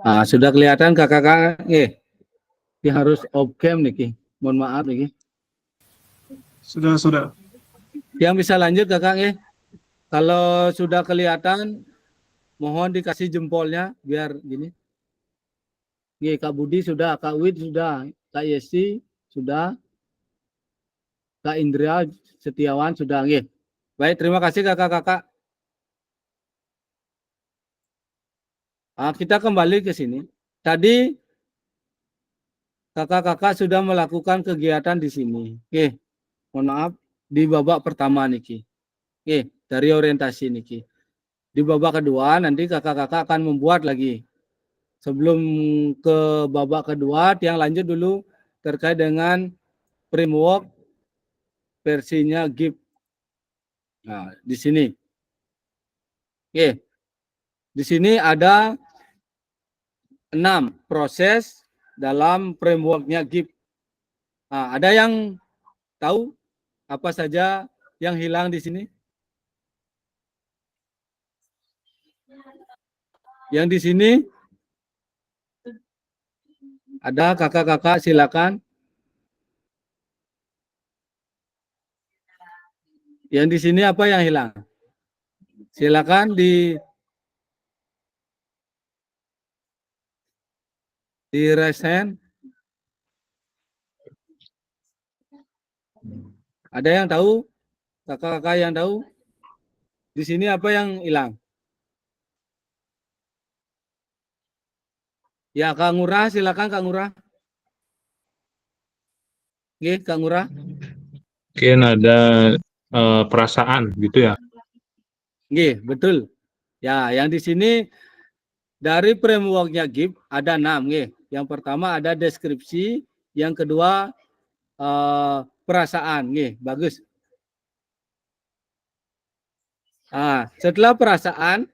Nah, sudah kelihatan kakak-kakak nggih. Ini harus off cam niki. Mohon maaf niki. Sudah. Yang bisa lanjut kakak nggih. Kalau sudah kelihatan mohon dikasih jempolnya biar gini. Nggih, Kak Budi sudah, Kak Wid sudah, Kak Yesi sudah, Kak Indra Setiawan sudah nggih. Baik, terima kasih kakak-kakak. Kita kembali ke sini. Tadi kakak-kakak sudah melakukan kegiatan di sini. Oke, mohon maaf di babak pertama niki. Oke, dari orientasi niki. Di babak kedua nanti kakak-kakak akan membuat lagi. Sebelum ke babak kedua, yang lanjut dulu terkait dengan framework versinya GIF. Nah, di sini. Oke. Di sini ada 6 proses dalam frameworknya GIF. Nah, ada yang tahu apa saja yang hilang di sini? Yang di sini ada kakak-kakak silakan. Yang di sini apa yang hilang? Silakan di resen. Ada yang tahu? Kakak-kakak yang tahu? Di sini apa yang hilang? Ya, Kak Ngurah, silakan Kak Ngurah. Oke, Kak Ngurah. Mungkin ada perasaan gitu ya. Oke, betul. Ya, yang di sini dari frameworknya GIF ada 6. Yang pertama ada deskripsi, yang kedua perasaan. Bagus. Setelah perasaan,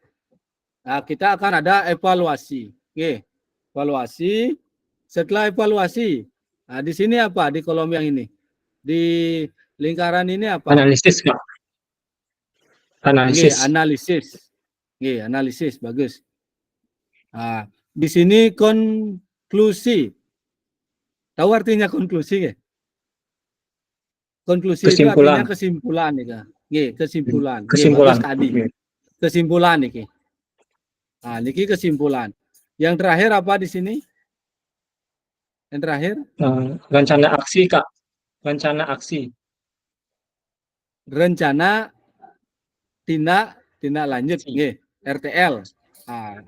kita akan ada evaluasi. Evaluasi. Setelah evaluasi, di sini apa? Di kolom yang ini. Di lingkaran ini apa? Analisis, Kak. Analisis. Analisis. Bagus. Di sini konklusi. Tahu artinya konklusi nggih? Konklusi itu artinya kesimpulan ya. Kesimpulan. Kesimpulan. Kesimpulan niki. Niki kesimpulan. Yang terakhir apa di sini? Yang terakhir? Rencana aksi, Kak. Rencana aksi. Rencana tindak lanjut, RTL.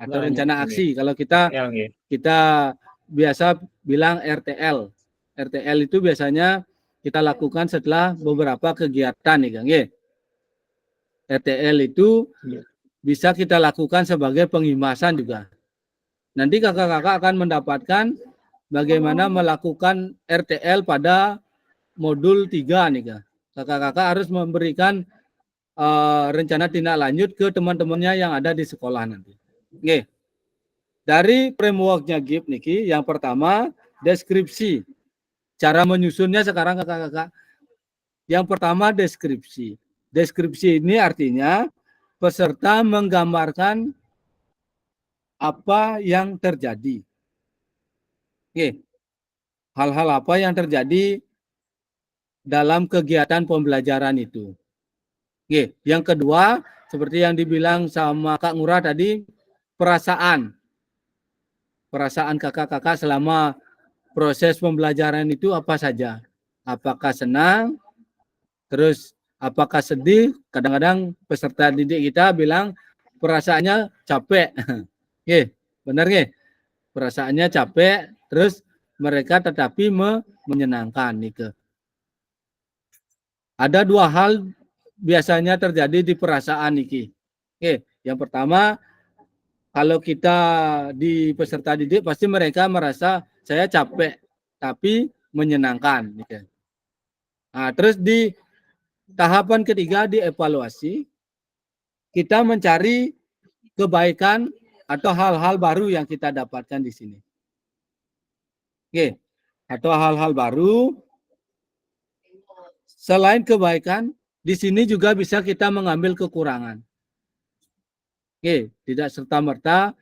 Atau rencana aksi. Kalau kita biasa bilang RTL. RTL itu biasanya kita lakukan setelah beberapa kegiatan nih, Kang. RTL itu bisa kita lakukan sebagai penghimasan juga. Nanti kakak-kakak akan mendapatkan bagaimana melakukan RTL pada modul 3 nih Kak. Kakak-kakak harus memberikan rencana tindak lanjut ke teman-temannya yang ada di sekolah nanti. Oke. Dari frameworknya GIP niki, yang pertama deskripsi. Cara menyusunnya sekarang kakak-kakak. Yang pertama deskripsi. Deskripsi ini artinya peserta menggambarkan apa yang terjadi. Oke. Hal-hal apa yang terjadi dalam kegiatan pembelajaran itu. Oke. Yang kedua, seperti yang dibilang sama Kak Ngurah tadi, perasaan. Perasaan kakak-kakak selama proses pembelajaran itu apa saja. Apakah senang, terus apakah sedih. Kadang-kadang peserta didik kita bilang perasaannya capek. Oke, benar nggih? Perasaannya capek, terus mereka tetapi menyenangkan nih. Ada dua hal biasanya terjadi di perasaan niki. Oke, yang pertama kalau kita di peserta didik pasti mereka merasa saya capek tapi menyenangkan. Gitu. Nah, terus di tahapan ketiga di evaluasi kita mencari kebaikan atau hal-hal baru yang kita dapatkan di sini. Oke, atau hal-hal baru selain kebaikan di sini juga bisa kita mengambil kekurangan. Oke, tidak serta-merta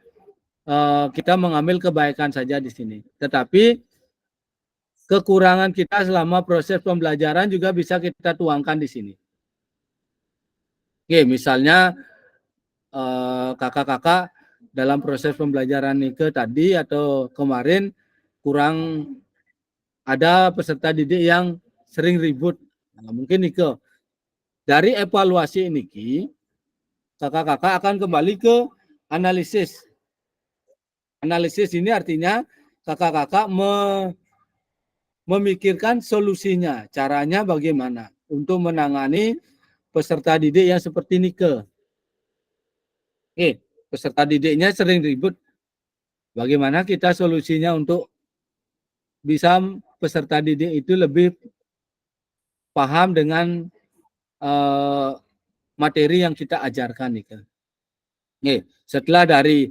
kita mengambil kebaikan saja di sini. Tetapi kekurangan kita selama proses pembelajaran juga bisa kita tuangkan di sini. Oke, misalnya kakak-kakak dalam proses pembelajaran Nike tadi atau kemarin kurang ada peserta didik yang sering ribut. Nah, mungkin Nike dari evaluasi ini kakak-kakak akan kembali ke analisis. Analisis ini artinya kakak-kakak memikirkan solusinya, caranya bagaimana untuk menangani peserta didik yang seperti Nike. Peserta didiknya sering ribut. Bagaimana kita solusinya untuk bisa peserta didik itu lebih paham dengan materi yang kita ajarkan, Nike. Setelah dari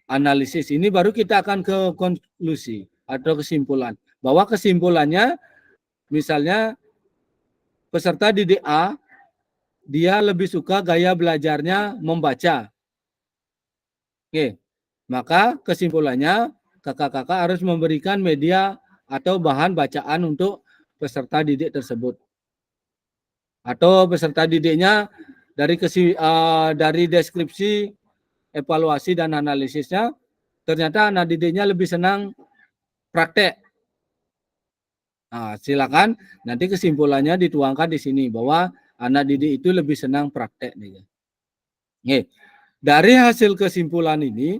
analisis ini baru kita akan ke konklusi atau kesimpulan. Bahwa kesimpulannya misalnya peserta didik A dia lebih suka gaya belajarnya membaca. Maka kesimpulannya kakak-kakak harus memberikan media atau bahan bacaan untuk peserta didik tersebut. Atau peserta didiknya dari deskripsi, evaluasi dan analisisnya ternyata anak didiknya lebih senang praktek. Nah, silakan nanti kesimpulannya dituangkan di sini bahwa anak didik itu lebih senang praktek nih. Dari hasil kesimpulan ini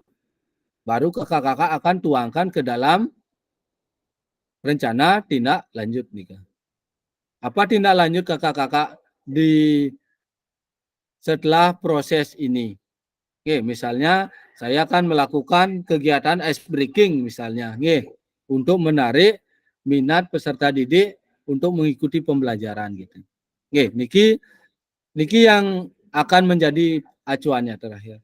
baru kakak-kakak akan tuangkan ke dalam rencana tindak lanjut nih. Apa tindak lanjut kakak-kakak di setelah proses ini? Misalnya saya akan melakukan kegiatan ice breaking misalnya, untuk menarik minat peserta didik untuk mengikuti pembelajaran gitu. Niki yang akan menjadi acuannya terakhir.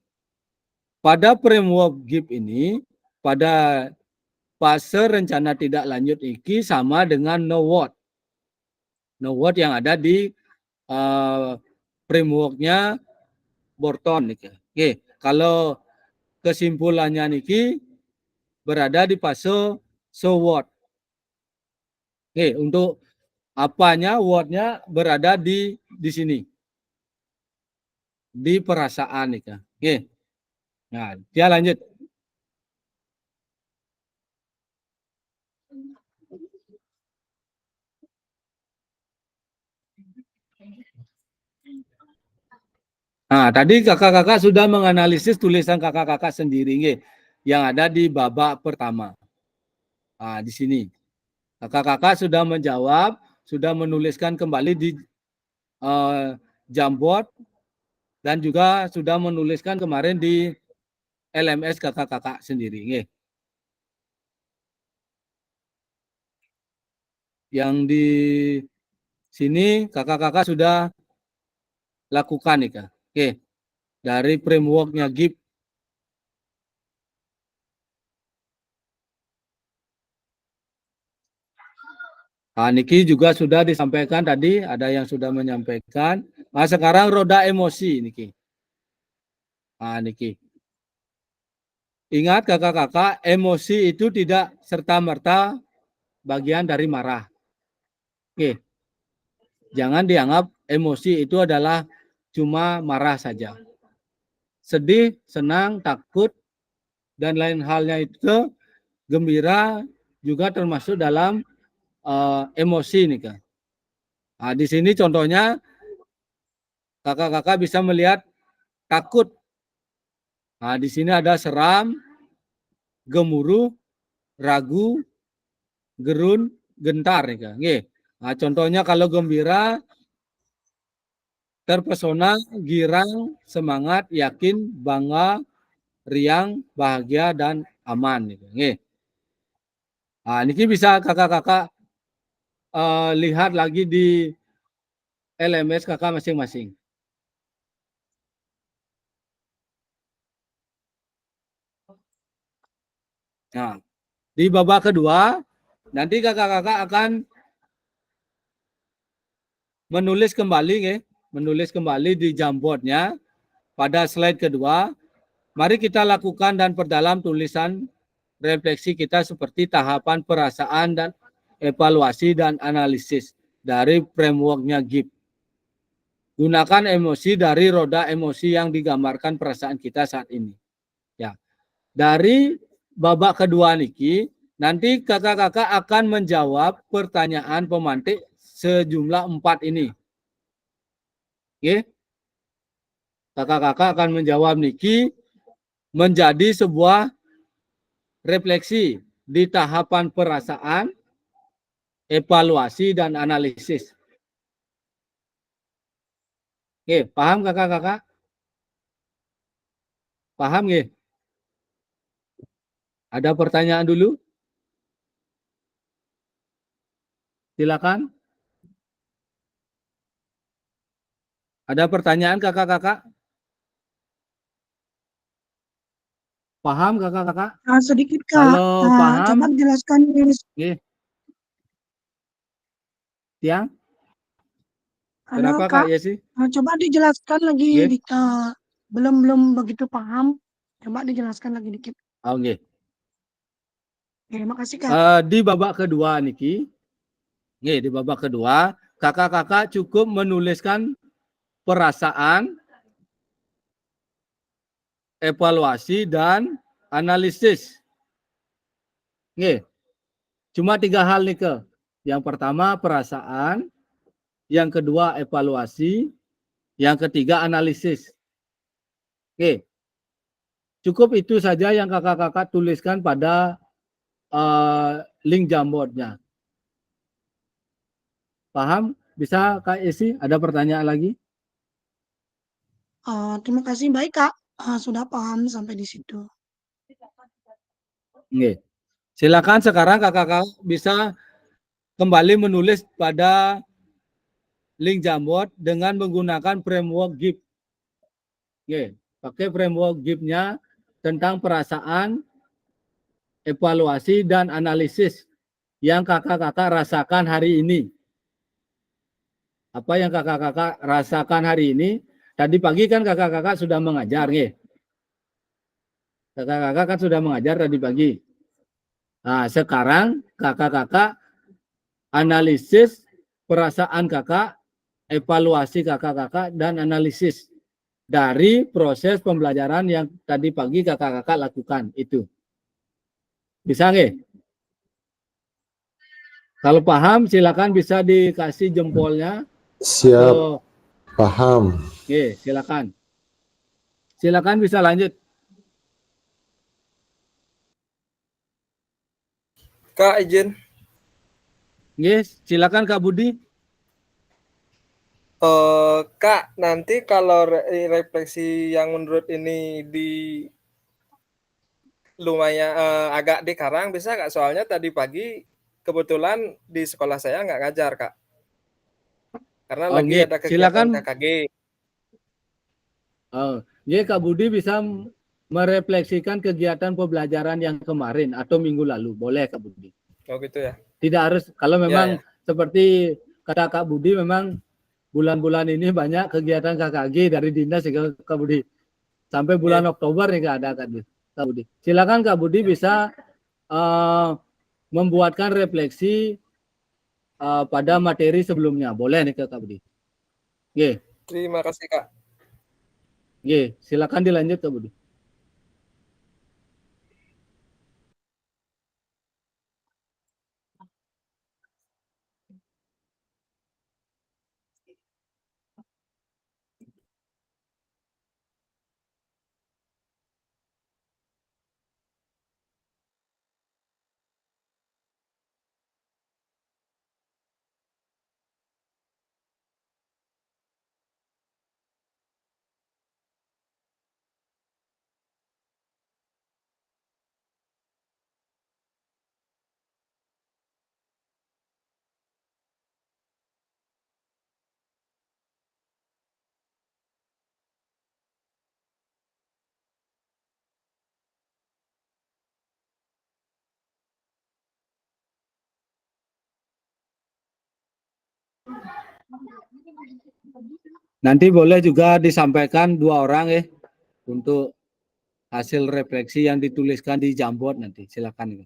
Pada framework GIP ini, pada fase rencana tidak lanjut ini sama dengan no word. No word yang ada di frameworknya Borton. Kalau kesimpulannya niki berada di fase so what. Untuk apanya wordnya berada di sini. Di perasaan nih. Nah, dia lanjut. Nah, tadi kakak-kakak sudah menganalisis tulisan kakak-kakak sendiri yang ada di babak pertama. Nah, di sini. Kakak-kakak sudah menjawab, sudah menuliskan kembali di Jamboard dan juga sudah menuliskan kemarin di LMS kakak-kakak sendiri. Nggih. Yang di sini kakak-kakak sudah lakukan nih Kak. Oke. Dari frameworknya GIP. Nah, Niki juga sudah disampaikan tadi, ada yang sudah menyampaikan. Nah, sekarang roda emosi Niki. Nah, Niki. Ingat kakak-kakak, emosi itu tidak serta-merta bagian dari marah. Oke. Jangan dianggap emosi itu adalah cuma marah saja. Sedih, senang, takut, dan lain halnya itu gembira juga termasuk dalam emosi nih Kak. Nah, di sini contohnya kakak-kakak bisa melihat takut. Nah, di sini ada seram, gemuruh, ragu, gerun, gentar nih Kak. Nggih. Nah, contohnya kalau gembira, terpesona, girang, semangat, yakin, bangga, riang, bahagia, dan aman. Nggih. Nah, ini bisa kakak-kakak lihat lagi di LMS kakak masing-masing. Nah, di babak kedua, nanti kakak-kakak akan menulis kembali di Jamboardnya pada slide kedua. Mari kita lakukan dan perdalam tulisan refleksi kita seperti tahapan perasaan dan evaluasi dan analisis dari frameworknya GIP. Gunakan emosi dari roda emosi yang digambarkan perasaan kita saat ini. Ya, dari babak kedua niki, nanti kakak-kakak akan menjawab pertanyaan pemantik sejumlah 4 ini. Oke? Kakak-kakak akan menjawab niki menjadi sebuah refleksi di tahapan perasaan, evaluasi, dan analisis. Oke, paham kakak-kakak? Paham nggih? Ada pertanyaan dulu? Silakan. Ada pertanyaan kakak-kakak? Paham kakak-kakak? Sedikit Kak, Kalau paham, coba jelaskan nggih. Tiang, halo kenapa Kak Kak, Yesi? coba dijelaskan lagi Nggih. belum begitu paham, coba dijelaskan lagi dikit. Oh, nggih. Terima kasih Kak. Di babak kedua niki, nggih, di babak kedua, kakak-kakak cukup menuliskan perasaan, evaluasi, dan analisis. Nggih. Cuma 3 hal nih ke. Yang pertama perasaan, yang kedua evaluasi, yang ketiga analisis. Oke. Cukup itu saja yang kakak-kakak tuliskan pada link Jamboardnya. Paham? Bisa Kak Esi? Ada pertanyaan lagi? Terima kasih, baik Kak, sudah paham sampai di situ. Oke. Silakan sekarang kakak-kakak bisa kembali menulis pada link Jamboard dengan menggunakan framework GIP. Oke, pakai framework GIP-nya tentang perasaan, evaluasi, dan analisis yang kakak-kakak rasakan hari ini. Apa yang kakak-kakak rasakan hari ini? Tadi pagi kan kakak-kakak sudah mengajar, nih. Kakak-kakak kan sudah mengajar tadi pagi. Nah, sekarang kakak-kakak analisis perasaan kakak, evaluasi kakak-kakak, dan analisis dari proses pembelajaran yang tadi pagi kakak-kakak lakukan itu. Bisa nggak? Kalau paham silakan bisa dikasih jempolnya. Siap, Atau, paham. oke, silakan. Silakan bisa lanjut. Kak, izin. Yes, silakan Kak Budi. Kak, nanti kalau refleksi yang menurut ini lumayan agak dikarang bisa Kak? Soalnya tadi pagi kebetulan di sekolah saya nggak ngajar Kak. Karena Oh, lagi nggih, ada kegiatan silakan. KKG. Oh, nggih, Kak Budi bisa merefleksikan kegiatan pembelajaran yang kemarin atau minggu lalu. Boleh, Kak Budi. Oh gitu ya. Tidak harus, kalau Ya, memang ya. seperti kata Kak Budi, memang bulan-bulan ini banyak kegiatan KKG dari dinas ya Kak Budi. Sampai bulan Iya. Oktober nih Kak ada Kak Budi. Silakan Kak Budi bisa membuatkan refleksi pada materi sebelumnya. Boleh nih Kak Budi. Oke. Terima kasih Kak. Oke, silakan dilanjut Kak Budi. Nanti boleh juga disampaikan 2 orang ya untuk hasil refleksi yang dituliskan di Jamboard nanti. Silakan.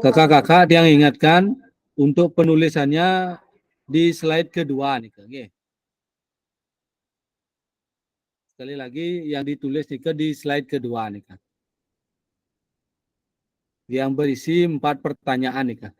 Kakak-kakak yang ingatkan untuk penulisannya di slide kedua nih, oke. Sekali lagi yang ditulis di slide kedua nih, Kak. Yang berisi 4 pertanyaan nih, Kak.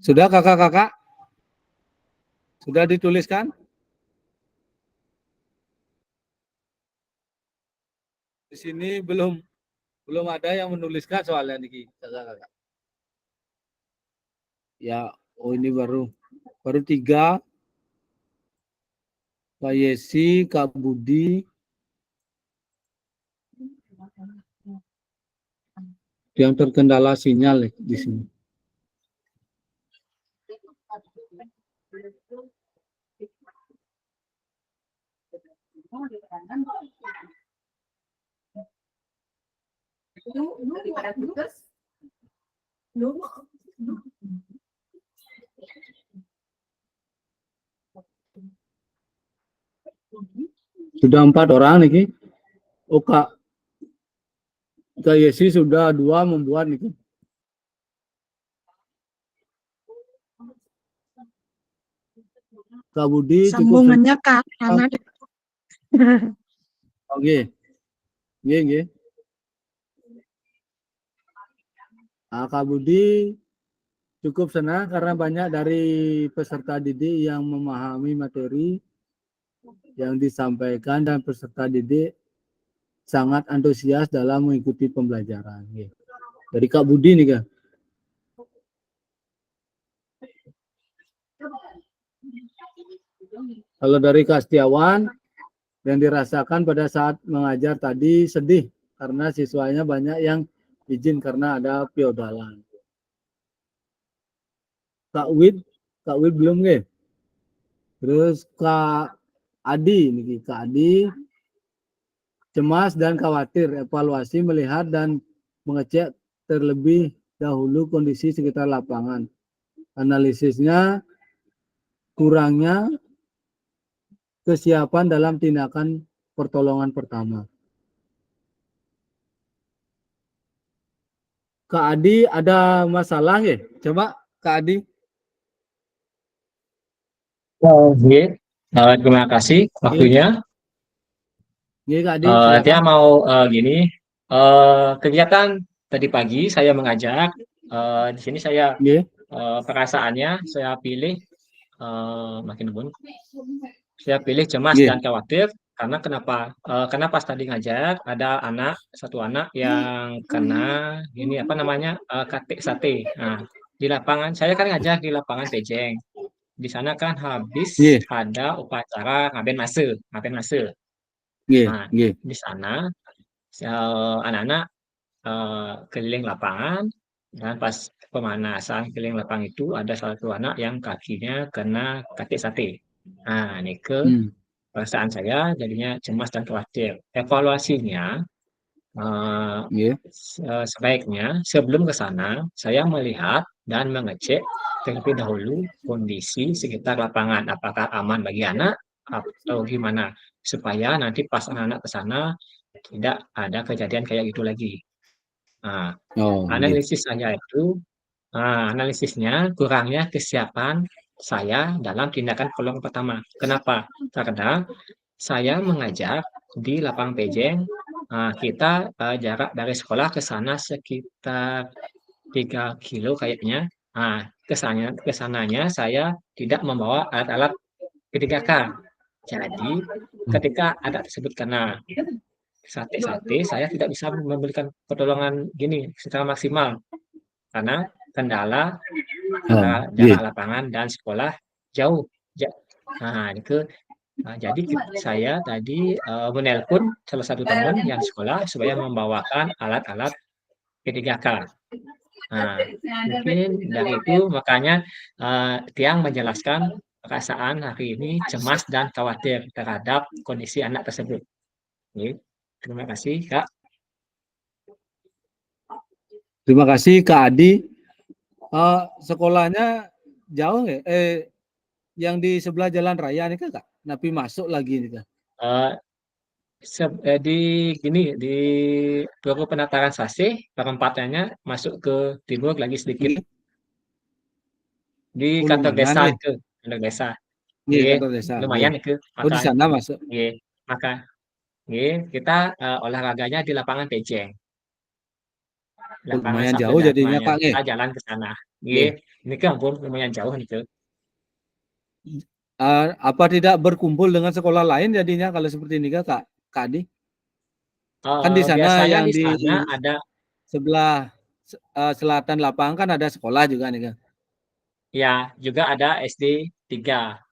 Sudah kakak-kakak? Sudah dituliskan? Di sini belum ada yang menuliskan soalnya nih kakak-kakak. Ya, oh ini baru 3. Pak Yesi, Kak Budi. yang terkendala sinyal di sini. Sudah 4 orang nih. Oh, Kak Yesi sudah 2 membuat nih. Kak Budi Sambungannya Kak Ana. Oke. Nggih. Kak Budi cukup senang karena banyak dari peserta didik yang memahami materi yang disampaikan dan peserta didik sangat antusias dalam mengikuti pembelajaran. Dari Kak Budi nih, Kak. Kalau dari Kak Setiawan, yang dirasakan pada saat mengajar tadi sedih karena siswanya banyak yang izin karena ada piodalan. Kak Wid belum nggih? Terus Kak Adi nih, Kak Adi cemas dan khawatir, evaluasi melihat dan mengecek terlebih dahulu kondisi sekitar lapangan. Analisisnya kurangnya kesiapan dalam tindakan pertolongan pertama. Kak Adi ada masalah ya? Coba Kak Adi. Oke, terima kasih waktunya. Kak Adi, Dia mau gini, kegiatan tadi pagi saya mengajak, di sini saya perasaannya saya pilih makin bun. Saya pilih cemas dan khawatir karena karena pas tadi ngajak ada satu anak yang kena ini apa namanya katik sate. Nah, di lapangan saya kan ngajak di lapangan Pejeng. Di sana kan habis ada upacara ngaben mase. Nah, di sana anak-anak keliling lapangan dan pas pemanasan keliling lapangan itu ada satu anak yang kakinya kena katik sate. Nah, ini perasaan saya jadinya cemas dan khawatir. Evaluasinya sebaiknya sebelum ke sana saya melihat dan mengecek terlebih dahulu kondisi sekitar lapangan, apakah aman bagi anak atau gimana, supaya nanti pas anak-anak ke sana tidak ada kejadian kayak gitu lagi. Nah, analisisnya kurangnya kesiapan saya dalam tindakan pertolongan pertama. Kenapa? Karena saya mengajar di lapangan Pejeng, kita jarak dari sekolah ke sana sekitar 3 kilo kayaknya. Kesananya saya tidak membawa alat-alat P3K. Jadi ketika anak tersebut kena sate, saya tidak bisa memberikan pertolongan gini secara maksimal karena kendala jarak lapangan dan sekolah jauh. Jadi saya tadi menelpon salah satu teman yang sekolah supaya membawakan alat-alat P3K. Mungkin dari itu makanya Tiang menjelaskan perasaan hari ini cemas dan khawatir terhadap kondisi anak tersebut. Terima kasih, Kak. Terima kasih Kak Adi. Sekolahnya jauh ya? Yang di sebelah jalan raya nih Kak? Tapi masuk lagi nih Kak? Di Toko Penataran Sasih, perempatannya masuk ke timur lagi sedikit. Di kantor desa itu, kantor desa. Kantor desa. Lumayan itu. Di sana masuk. Maka kita olahraganya di lapangan Pejeng. Lumayan jauh jadinya Kak. Kita jalan ke sana. Ini kan pun lumayan jauh itu. Apa tidak berkumpul dengan sekolah lain jadinya kalau seperti ini Kak Adi? Kan di sana yang di sana ada sebelah selatan lapangan kan ada sekolah juga nih Kak. Ya, juga ada SD 3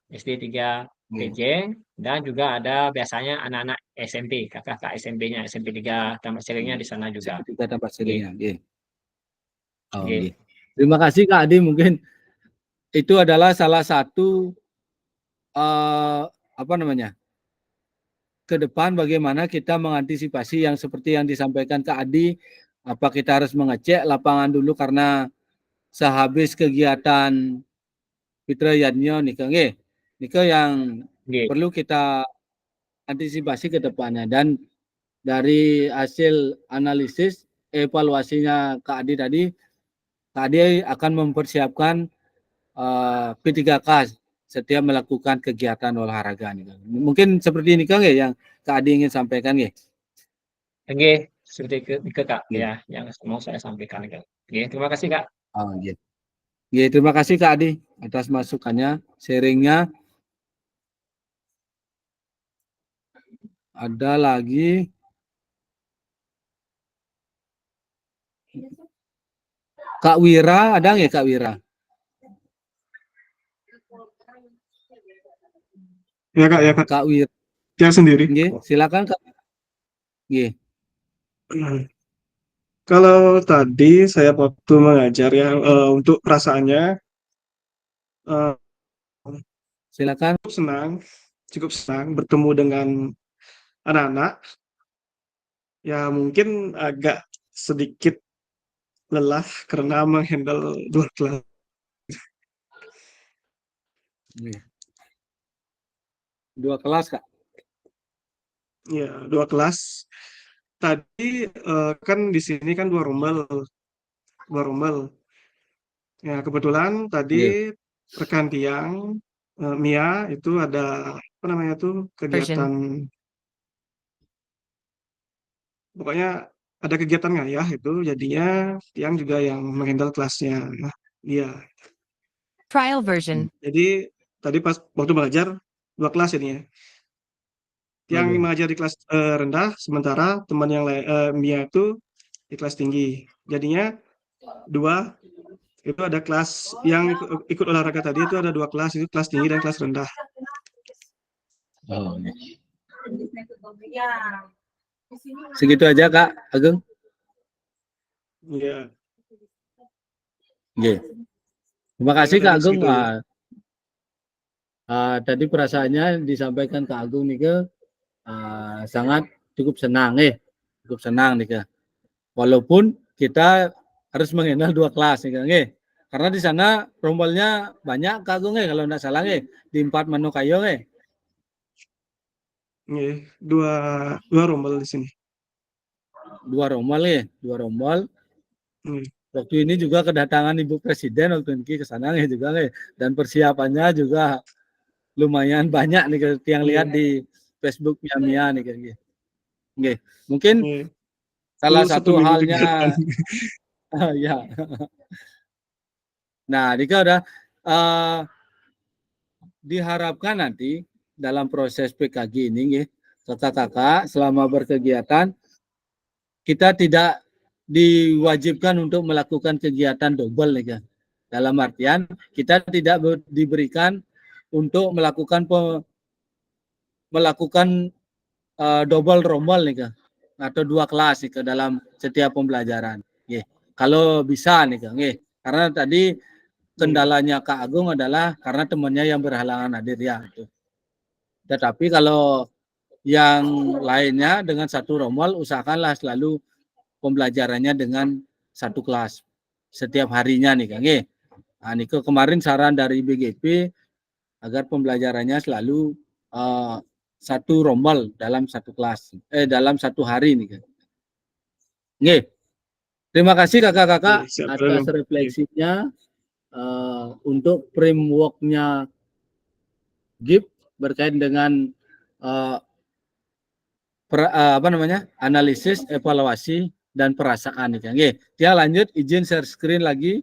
Pejeng, dan juga ada biasanya anak-anak SMP, kakak SMP-nya, SMP 3 Taman Siringnya di sana juga. SMP 3 Taman Siringnya, Oh, Oke. nggih. Terima kasih Kak Adi, mungkin itu adalah salah satu apa namanya? Ke depan bagaimana kita mengantisipasi yang seperti yang disampaikan Kak Adi, apa kita harus mengecek lapangan dulu karena sehabis kegiatan Fitra Yadnya nika nggih. Nika yang Oke. perlu kita antisipasi ke depannya, dan dari hasil analisis evaluasinya Kak Adi tadi, Kak Adi akan mempersiapkan P3K setiap melakukan kegiatan olahraga nih. Mungkin seperti ini Kang ya yang Kak Adi ingin sampaikan ya. Oke, seperti ke Kak Oke. ya yang mau saya sampaikan Kak. Oke, terima kasih Kak. Oh, iya. Ya, terima kasih Kak Adi atas masukannya, sharingnya. Ada lagi Kak Wira, ada nggak Kak Wira? Ya Kak, ya Kak. Kak Wira. Ya sendiri. Nggih, silakan Kak. Nggih. Kalau tadi saya waktu mengajar ya untuk perasaannya Silakan. cukup senang bertemu dengan anak-anak. Ya mungkin agak sedikit lelah karena menghandle 2 kelas. Nggih. 2 kelas Kak. Ya, 2 kelas. Tadi kan di sini kan 2 rombel. Ya, kebetulan tadi rekan tiang Mia itu ada apa namanya tuh kegiatan, pokoknya ada kegiatan ngayah itu, jadinya tiang juga yang menghandle kelasnya. Nah, iya. Trial version. Jadi tadi pas waktu belajar 2 kelas jadinya. Tiang mengajar di kelas rendah, sementara teman yang Mia itu di kelas tinggi. Jadinya 2 itu ada kelas yang ikut olahraga tadi itu ada 2 kelas, itu kelas tinggi dan kelas rendah. Oh, segitu aja Kak Agung. Iya. Nggih. Terima kasih Kak Agung. Segitu aja. Tadi perasaannya disampaikan Kak Agung nih ke sangat cukup senang nih ke. Walaupun kita harus mengenal 2 kelas nih nggih. Karena di sana rombolnya banyak Kak Agung kalau enggak salah di 4 Manokayo Nggih, 2 rombel di sini. 2 rombol. Waktu ini juga kedatangan Ibu Presiden waktu ini ke sana juga dan persiapannya juga lumayan banyak nih yang lihat di Facebook Mia nih nggih. Mungkin salah satu halnya ya. Nah, Dika udah diharapkan nanti dalam proses PKG ini kakak-kakak selama berkegiatan kita tidak diwajibkan untuk melakukan kegiatan double nih. Dalam artian kita tidak diberikan untuk melakukan double rombel nih atau 2 kelas nih dalam setiap pembelajaran. Kalau bisa nih karena tadi kendalanya Kak Agung adalah karena temannya yang berhalangan hadir ya. Tetapi kalau yang lainnya dengan 1 rombel usahakanlah selalu pembelajarannya dengan 1 kelas setiap harinya nih Kang. Nah, Niko kemarin saran dari BGP agar pembelajarannya selalu 1 rombel dalam 1 kelas dalam 1 hari nih Kang. Terima kasih kakak-kakak atas refleksinya untuk framework-nya GIP berkaitan dengan analisis, evaluasi dan perasaan nih. Dia lanjut izin share screen lagi.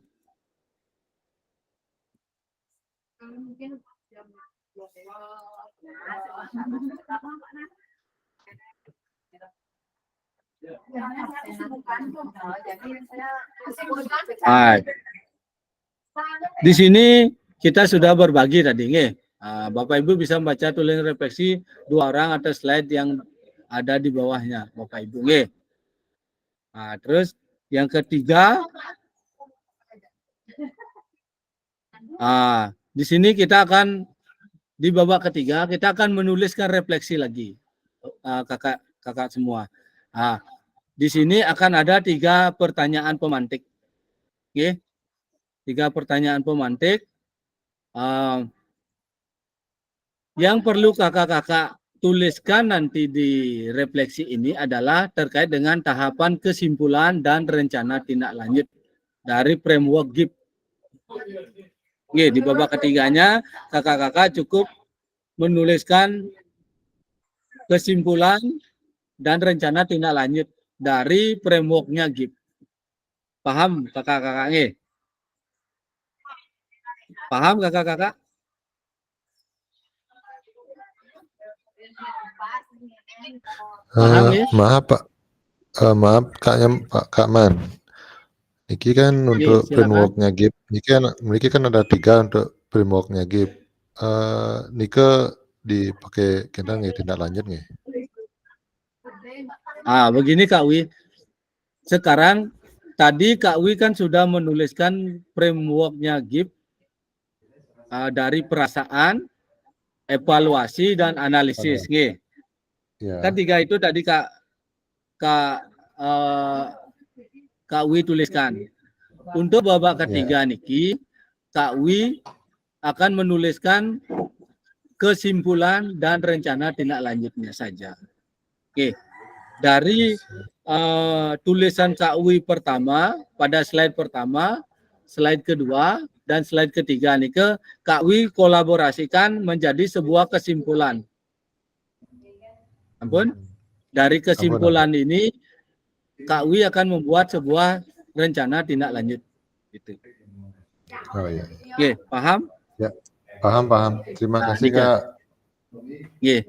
Di sini kita sudah berbagi tadi Bapak Ibu bisa membaca tulisan refleksi 2 orang atas slide yang ada di bawahnya Bapak Ibu Nah, terus yang ketiga Di sini kita akan di babak ketiga kita akan menuliskan refleksi lagi, kakak semua. Di sini akan ada 3 pertanyaan pemantik. Oke, 3 pertanyaan pemantik. Yang perlu kakak-kakak tuliskan nanti di refleksi ini adalah terkait dengan tahapan kesimpulan dan rencana tindak lanjut dari framework GIP. Oke, di babak ketiganya kakak-kakak cukup menuliskan kesimpulan dan rencana tindak lanjut dari frameworknya GIP. Paham kakak-kakak? Paham kakak-kakak? Paham ya? Maaf Pak, maaf Kak Man. Niki kan untuk silakan. frameworknya GIP, niki kan ada 3 untuk frameworknya GIP. Nika dipakai kita nggak tindak lanjut nggak? Begini Kak Wi. Sekarang tadi Kak Wi kan sudah menuliskan frameworknya GIP dari perasaan, evaluasi dan analisis, nggih. Ya. Kan 3 itu tadi Kak Wi tuliskan. Untuk babak ketiga niki, Kak Wi akan menuliskan kesimpulan dan rencana tindak lanjutnya saja. Oke. Dari tulisan Kak Wi pertama pada slide pertama, slide kedua dan slide ketiga nih Kak Wi kolaborasikan menjadi sebuah kesimpulan. Ampun. Dari kesimpulan ini Kak Wi akan membuat sebuah rencana tindak lanjut. Gitu. Oh iya. Oke, paham? Ya, paham. Terima kasih Kak. Oke.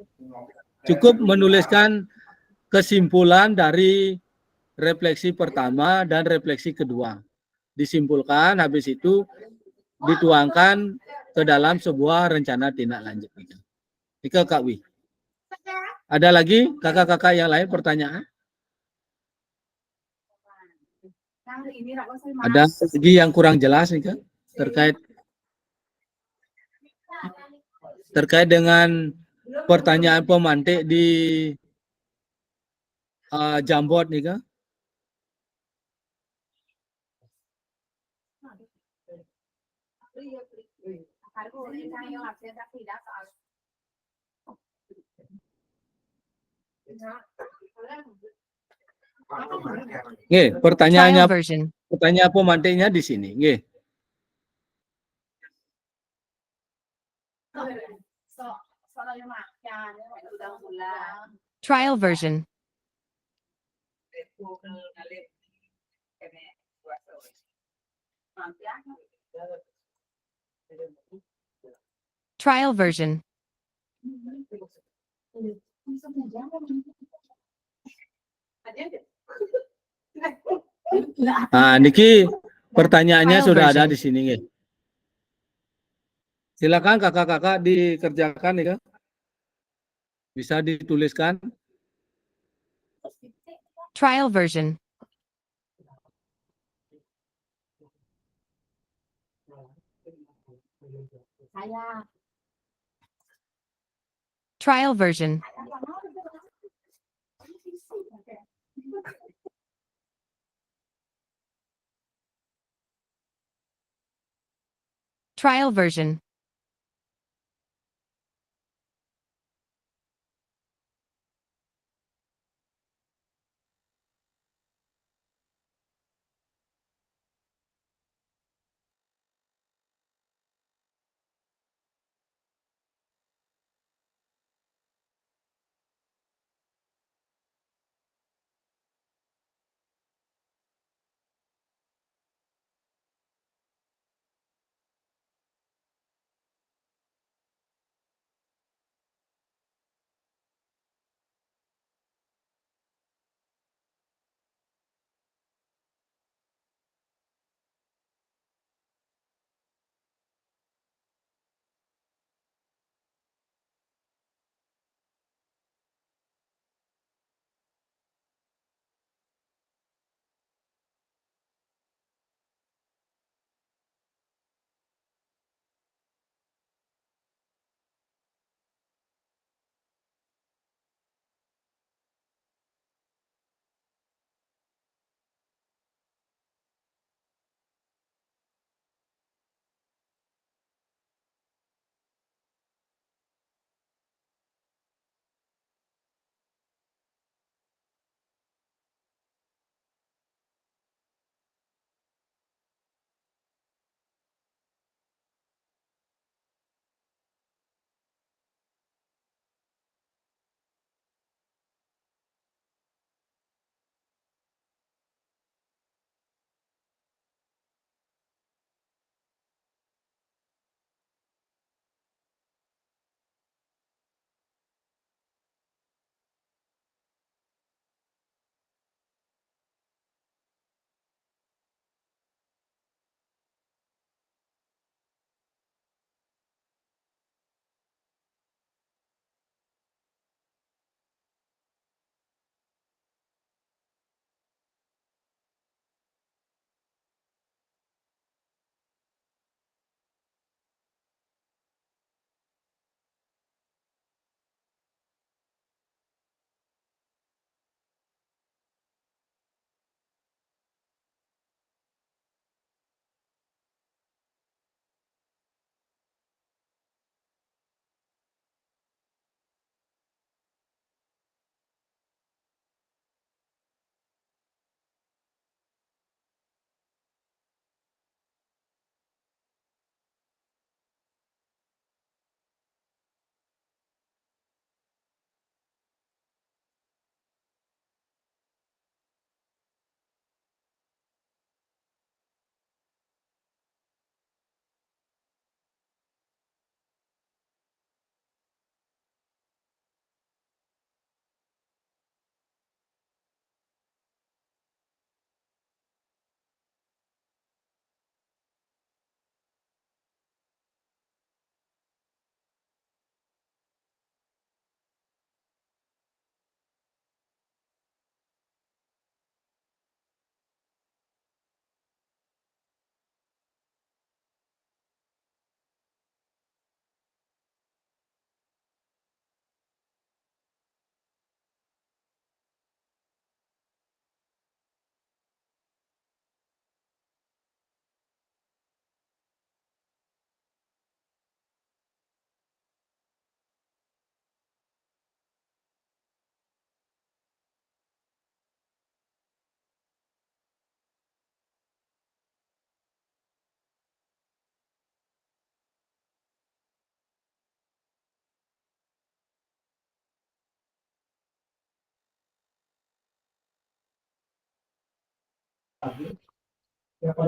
Cukup menuliskan kesimpulan dari refleksi pertama dan refleksi kedua. Disimpulkan, habis itu dituangkan ke dalam sebuah rencana tindak lanjut. Ika Kak Wi. Ada lagi kakak-kakak yang lain pertanyaan? Ada lagi yang kurang jelas nih Kak terkait dengan pertanyaan pemantik di Jamboard nih Kak? Nggih, pertanyaannya pertanyaan pemantiknya di sini, nggih. Trial version. Trial version. Niki pertanyaannya Trial sudah ada version. di sini, nggih. Silakan kakak-kakak dikerjakan nih Kak. Bisa dituliskan. Trial version. Trial version. Trial version.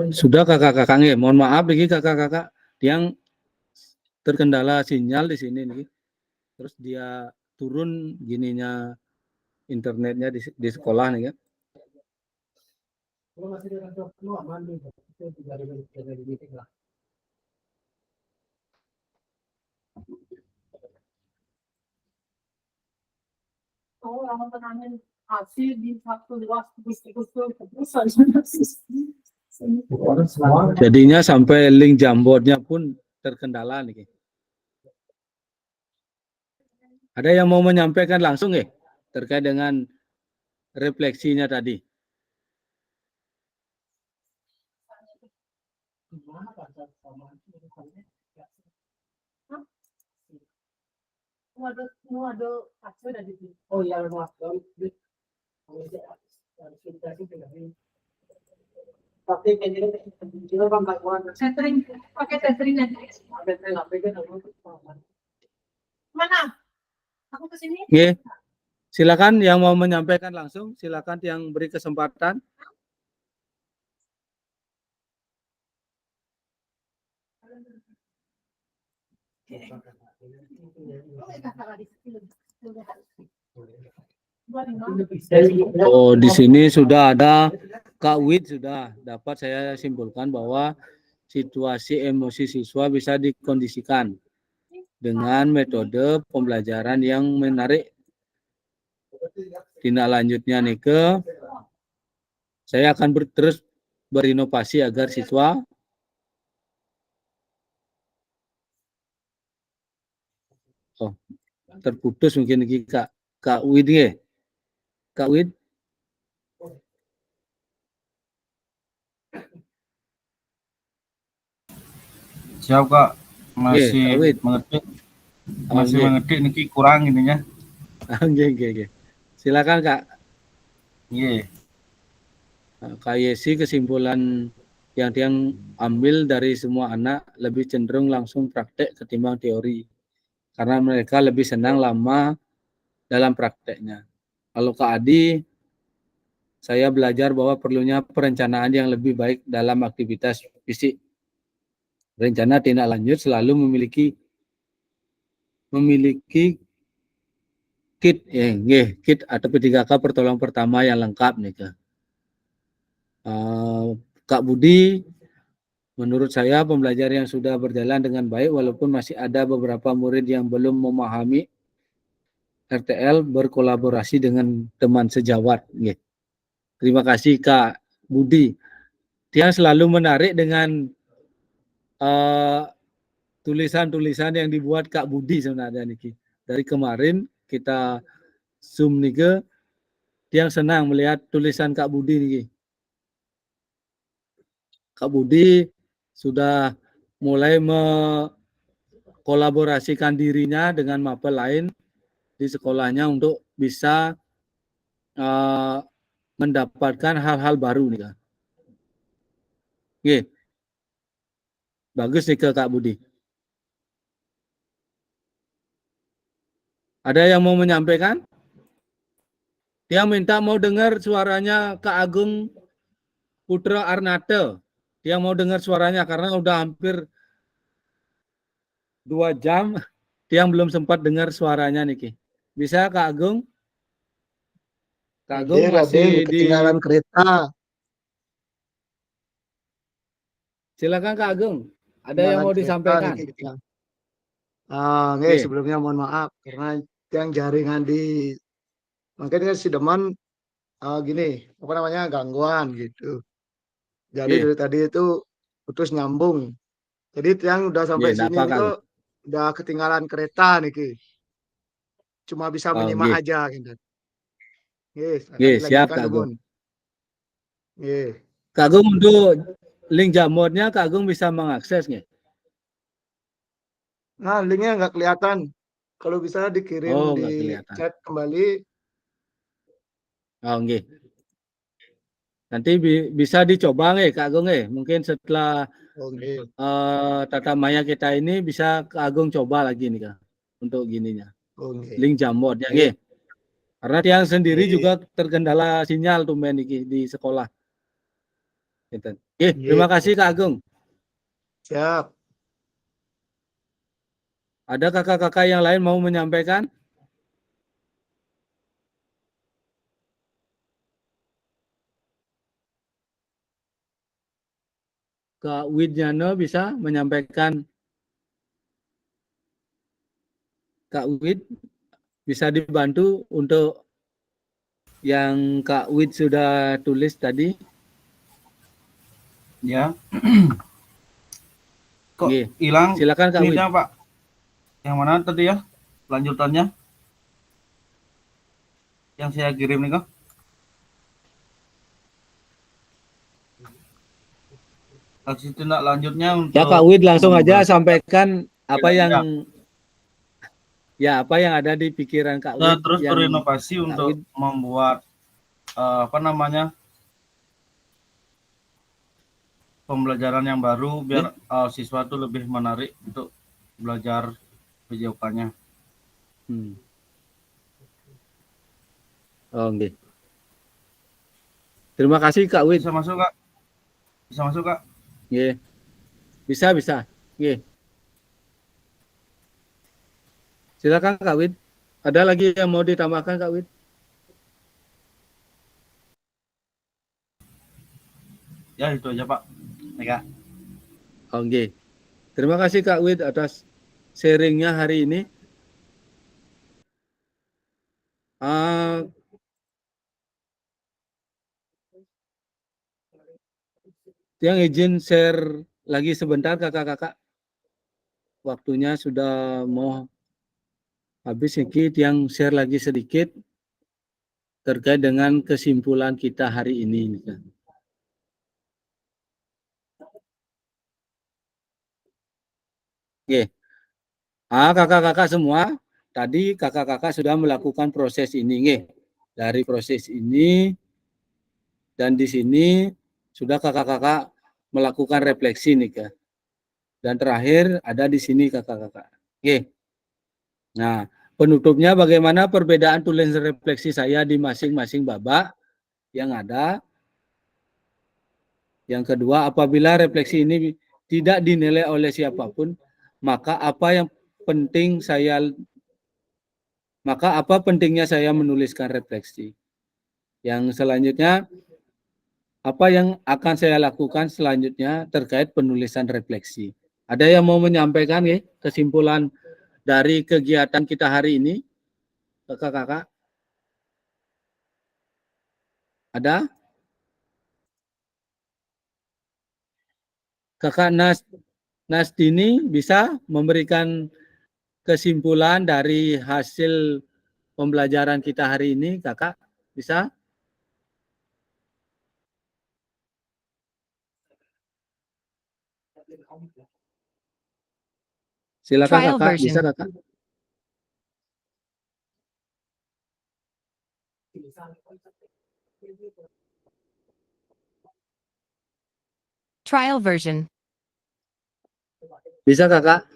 Sudah kakak-kakak nggih, mohon maaf iki kakak-kakak yang terkendala sinyal di sini nih. Terus dia turun gininya internetnya di sekolah nih kan. Jadinya sampai link Jamboardnya pun terkendala nih. Ada yang mau menyampaikan langsung ya terkait dengan refleksinya tadi? Oh iya, maaf. Pakai tethering nanti. Mana? Aku kesini. Oke. Silakan yang mau menyampaikan langsung, silakan yang beri kesempatan. Oh, di sini sudah ada Kak Wid, sudah dapat saya simpulkan bahwa situasi emosi siswa bisa dikondisikan dengan metode pembelajaran yang menarik. Tindak lanjutnya nih saya akan terus berinovasi agar siswa terputus mungkin ini Kak Wid ya. Kak Wid. Siap Kak, masih Wid. mengerti, masih mengerti niki kurang ininya. Oke. Silakan Kak. Iya. Kak Yesi, kesimpulan yang dia ambil dari semua anak lebih cenderung langsung praktek ketimbang teori. Karena mereka lebih senang lama dalam prakteknya. Kalau Kak Adi, saya belajar bahwa perlunya perencanaan yang lebih baik dalam aktivitas fisik. Rencana tindak lanjut selalu memiliki kit kit atau P3K pertolongan pertama yang lengkap nih Kak. Kak Budi, menurut saya pembelajaran yang sudah berjalan dengan baik walaupun masih ada beberapa murid yang belum memahami RTL berkolaborasi dengan teman sejawat. Terima kasih Kak Budi. Dia selalu menarik dengan tulisan-tulisan yang dibuat Kak Budi sebenarnya Niki. Dari kemarin kita Zoom nih dia senang melihat tulisan Kak Budi nih. Kak Budi sudah mulai mengkolaborasikan dirinya dengan mapel lain di sekolahnya untuk bisa mendapatkan hal-hal baru nih Kak. Bagus nih Kak Budi. Ada yang mau menyampaikan? Dia minta mau dengar suaranya Kak Agung Putra Arnate. Dia mau dengar suaranya karena udah hampir 2 jam dia belum sempat dengar suaranya nih. Bisa Kak Agung? Kak Agung masih ketinggalan kereta. Silakan Kak Agung. Ada yang mau disampaikan? Sebelumnya mohon maaf karena yang jaringan di makanya si Deman gini gangguan gitu. Jadi dari tadi itu putus nyambung. Jadi yang udah sampai sini itu udah ketinggalan kereta nih. Cuma bisa menyimak aja gitu. Siap Kak Agung. Kak Agung untuk link Jamboardnya Kak Agung bisa mengakses nggak? Nah, linknya nggak kelihatan. Kalau bisa dikirim di chat kembali. Nanti bisa dicoba nggak Kak Agung Mungkin setelah tata maya kita ini bisa Kak Agung coba lagi nih Kak untuk gininya. Link Jamboardnya Karena yang sendiri juga terkendala sinyal tuh di sekolah. Gitu. Terima kasih Kak Agung. Siap. Ada kakak-kakak yang lain mau menyampaikan? Kak Widjana bisa menyampaikan. Kak Wid bisa dibantu untuk yang Kak Wid sudah tulis tadi? Ya. Kok Nggih. hilang Silakan Kak Wid. ini Pak? Yang mana tadi ya? Lanjutannya? Yang saya kirim nih kok. Aksi tindak lanjutnya untuk Ya Kak Wid langsung aja sampaikan apa yang apa yang ada di pikiran Kak Kita Wid. terus yang berinovasi Kak untuk Wid membuat pembelajaran yang baru biar siswa itu lebih menarik untuk belajar videokannya. Oh, okay. Terima kasih Kak Wid. Bisa masuk Kak? Bisa masuk Kak? Yeah. Bisa. Yeah. Silakan Kak Wid. Ada lagi yang mau ditambahkan Kak Wid? Ya itu aja Pak. Ya. Oke. Terima kasih Kak Wid atas sharingnya hari ini. Yang izin share lagi sebentar kakak-kakak. Waktunya sudah mau habis sedikit, yang share lagi sedikit terkait dengan kesimpulan kita hari ini. Oke. Kakak-kakak semua, tadi kakak-kakak sudah melakukan proses ini. Dari proses ini dan di sini sudah kakak-kakak melakukan refleksi nih Kak. Dan terakhir ada di sini kakak-kakak. Oke. Nah, penutupnya bagaimana perbedaan tulis refleksi saya di masing-masing babak yang ada. Yang kedua, apabila refleksi ini tidak dinilai oleh siapapun, maka apa pentingnya saya menuliskan refleksi. Yang selanjutnya, apa yang akan saya lakukan selanjutnya terkait penulisan refleksi. Ada yang mau menyampaikan kesimpulan dari kegiatan kita hari ini? Kakak-kakak? Ada? Kakak Nasdini bisa memberikan kesimpulan dari hasil pembelajaran kita hari ini, kakak? Bisa? Silakan Trial kakak, version. bisa kakak? Trial version. Bisa kakak?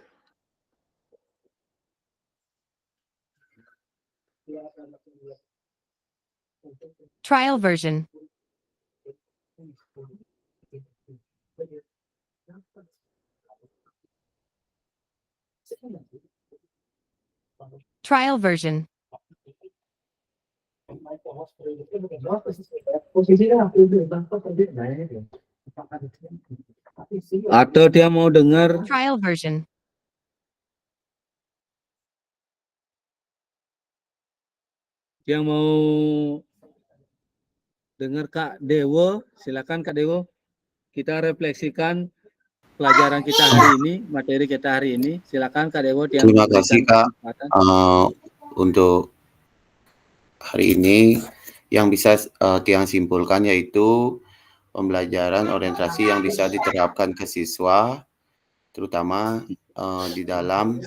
Trial version. Trial version. Atau dia mau dengar? Trial version. Yang mau dengar Kak Dewo, silakan Kak Dewo. Kita refleksikan pelajaran kita hari ini, materi kita hari ini. Silakan Kak Dewo. Terima kasih Kak untuk hari ini. Yang bisa Tiang simpulkan yaitu pembelajaran orientasi yang bisa diterapkan ke siswa, terutama di dalam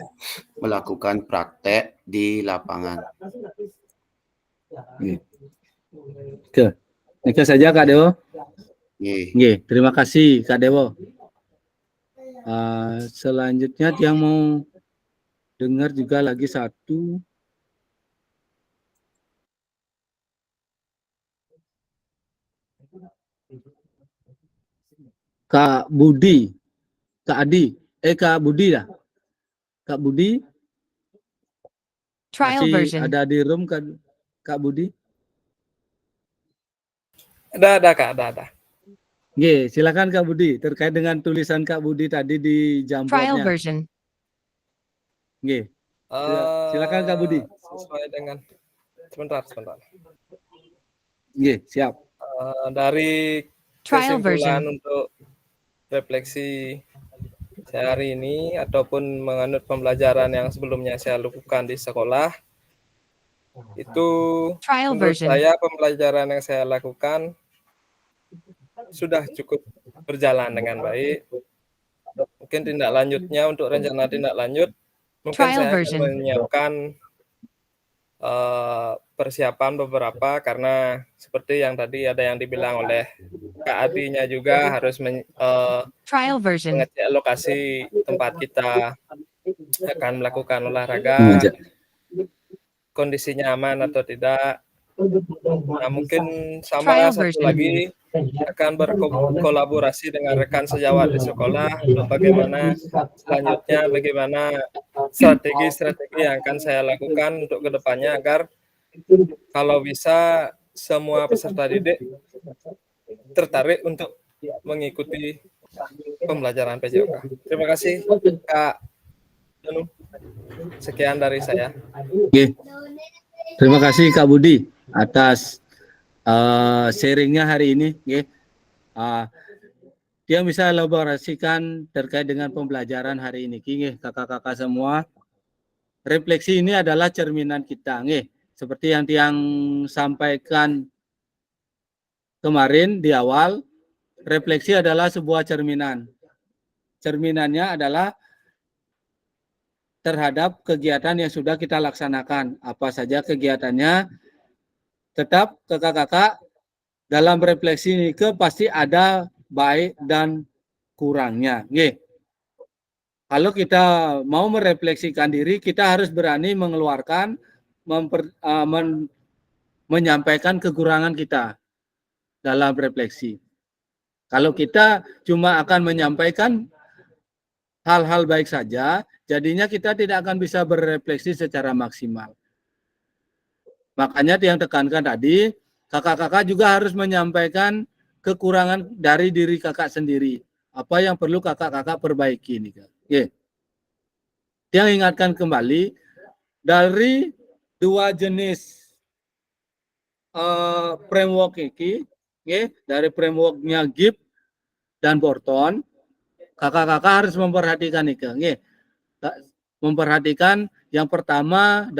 melakukan praktek di lapangan. Oke, itu saja Kak Dewo. Oke, terima kasih Kak Dewo. Selanjutnya yang mau dengar juga lagi satu. Kak Budi, Kak Adi, Kak Budi dah. Kak Budi Trial masih version. ada di room Kak Budi? Ada Kak, ada. Oke, silakan Kak Budi terkait dengan tulisan Kak Budi tadi di Trial jamboardnya. version. Oke. Silakan Kak Budi. Sesuai dengan sebentar. Oke, siap. Dari Trial kesimpulan version. untuk refleksi saya hari ini ataupun menganut pembelajaran yang sebelumnya saya lakukan di sekolah, itu Trial menurut version. saya pembelajaran yang saya lakukan sudah cukup berjalan dengan baik. Mungkin tindak lanjutnya untuk rencana tindak lanjut, mungkin Trial saya akan version. menyiapkan persiapan beberapa, karena seperti yang tadi ada yang dibilang oleh Kak Adinya juga harus Trial version. mengecek lokasi tempat kita akan melakukan olahraga, kondisinya aman atau tidak. Nah, mungkin sama Trial satu version. lagi akan berkolaborasi dengan rekan sejawat di sekolah untuk bagaimana selanjutnya, bagaimana strategi-strategi yang akan saya lakukan untuk kedepannya agar kalau bisa semua peserta didik tertarik untuk mengikuti pembelajaran PJOK. Terima kasih Kak Danu. Sekian dari saya. Oke. Terima kasih Kak Budi atas sharingnya hari ini. Dia bisa elaborasikan terkait dengan pembelajaran hari ini. Kakak-kakak semua, refleksi ini adalah cerminan kita. Seperti yang Tiang sampaikan kemarin di awal, refleksi adalah sebuah cerminan. Cerminannya adalah terhadap kegiatan yang sudah kita laksanakan. Apa saja kegiatannya, tetap kakak-kakak dalam refleksi ini pasti ada baik dan kurangnya. Kalau kita mau merefleksikan diri, kita harus berani mengeluarkan, menyampaikan kekurangan kita dalam refleksi. Kalau kita cuma akan menyampaikan hal-hal baik saja, jadinya kita tidak akan bisa berefleksi secara maksimal. Makanya yang tekankan tadi, kakak-kakak juga harus menyampaikan kekurangan dari diri kakak sendiri. Apa yang perlu kakak-kakak perbaiki nih, Kak. Yang ingatkan kembali dari dua jenis framework ini, dari frameworknya Gibb dan Borton, kakak-kakak harus memperhatikan nih, memperhatikan yang pertama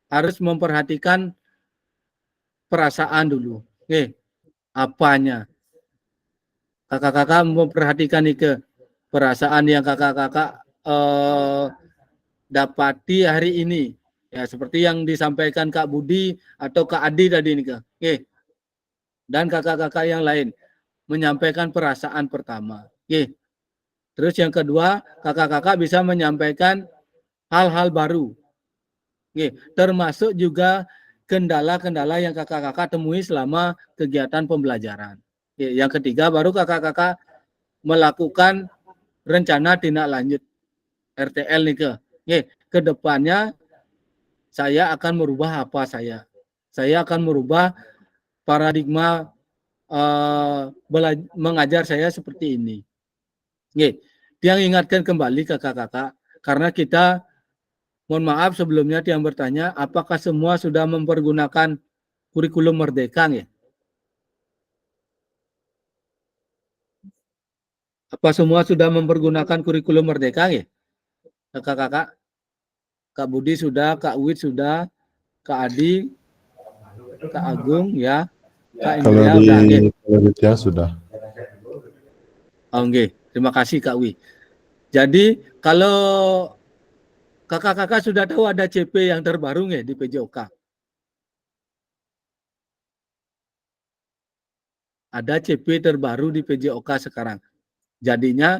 harus memperhatikan perasaan dulu. Apanya? Kakak-kakak memperhatikan perasaan yang kakak-kakak dapati hari ini. Ya, seperti yang disampaikan Kak Budi atau Kak Adi tadi nih, dan kakak-kakak yang lain menyampaikan perasaan pertama. Terus yang kedua, kakak-kakak bisa menyampaikan hal-hal baru. Termasuk juga kendala-kendala yang kakak-kakak temui selama kegiatan pembelajaran. Yang ketiga, baru kakak-kakak melakukan rencana tindak lanjut RTL nih, ke depannya saya akan merubah apa saya akan merubah paradigma mengajar saya seperti ini. Yang ingatkan kembali kakak-kakak, karena kita, mohon maaf sebelumnya yang bertanya, apakah semua sudah mempergunakan kurikulum Merdeka? Apa semua sudah mempergunakan kurikulum Merdeka? Kakak-kakak, Kak Budi sudah, Kak Wid sudah, Kak Adi, Kak Agung, ya, Kak Indria udah. Kalau sudah. Terima kasih Kak Wi. Jadi kalau kakak-kakak sudah tahu ada CP yang terbaru di PJOK. Ada CP terbaru di PJOK sekarang. Jadinya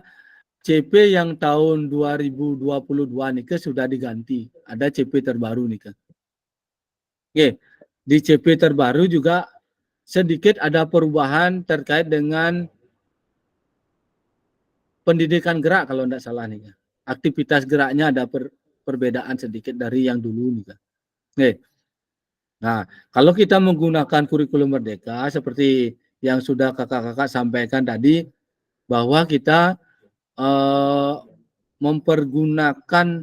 CP yang tahun 2022 nih sudah diganti. Ada CP terbaru nih. Di CP terbaru juga sedikit ada perubahan terkait dengan pendidikan gerak kalau tidak salah nih. Aktivitas geraknya ada perbedaan sedikit dari yang dulu nih. Nih. Nah, kalau kita menggunakan kurikulum merdeka seperti yang sudah kakak-kakak sampaikan tadi, bahwa kita mempergunakan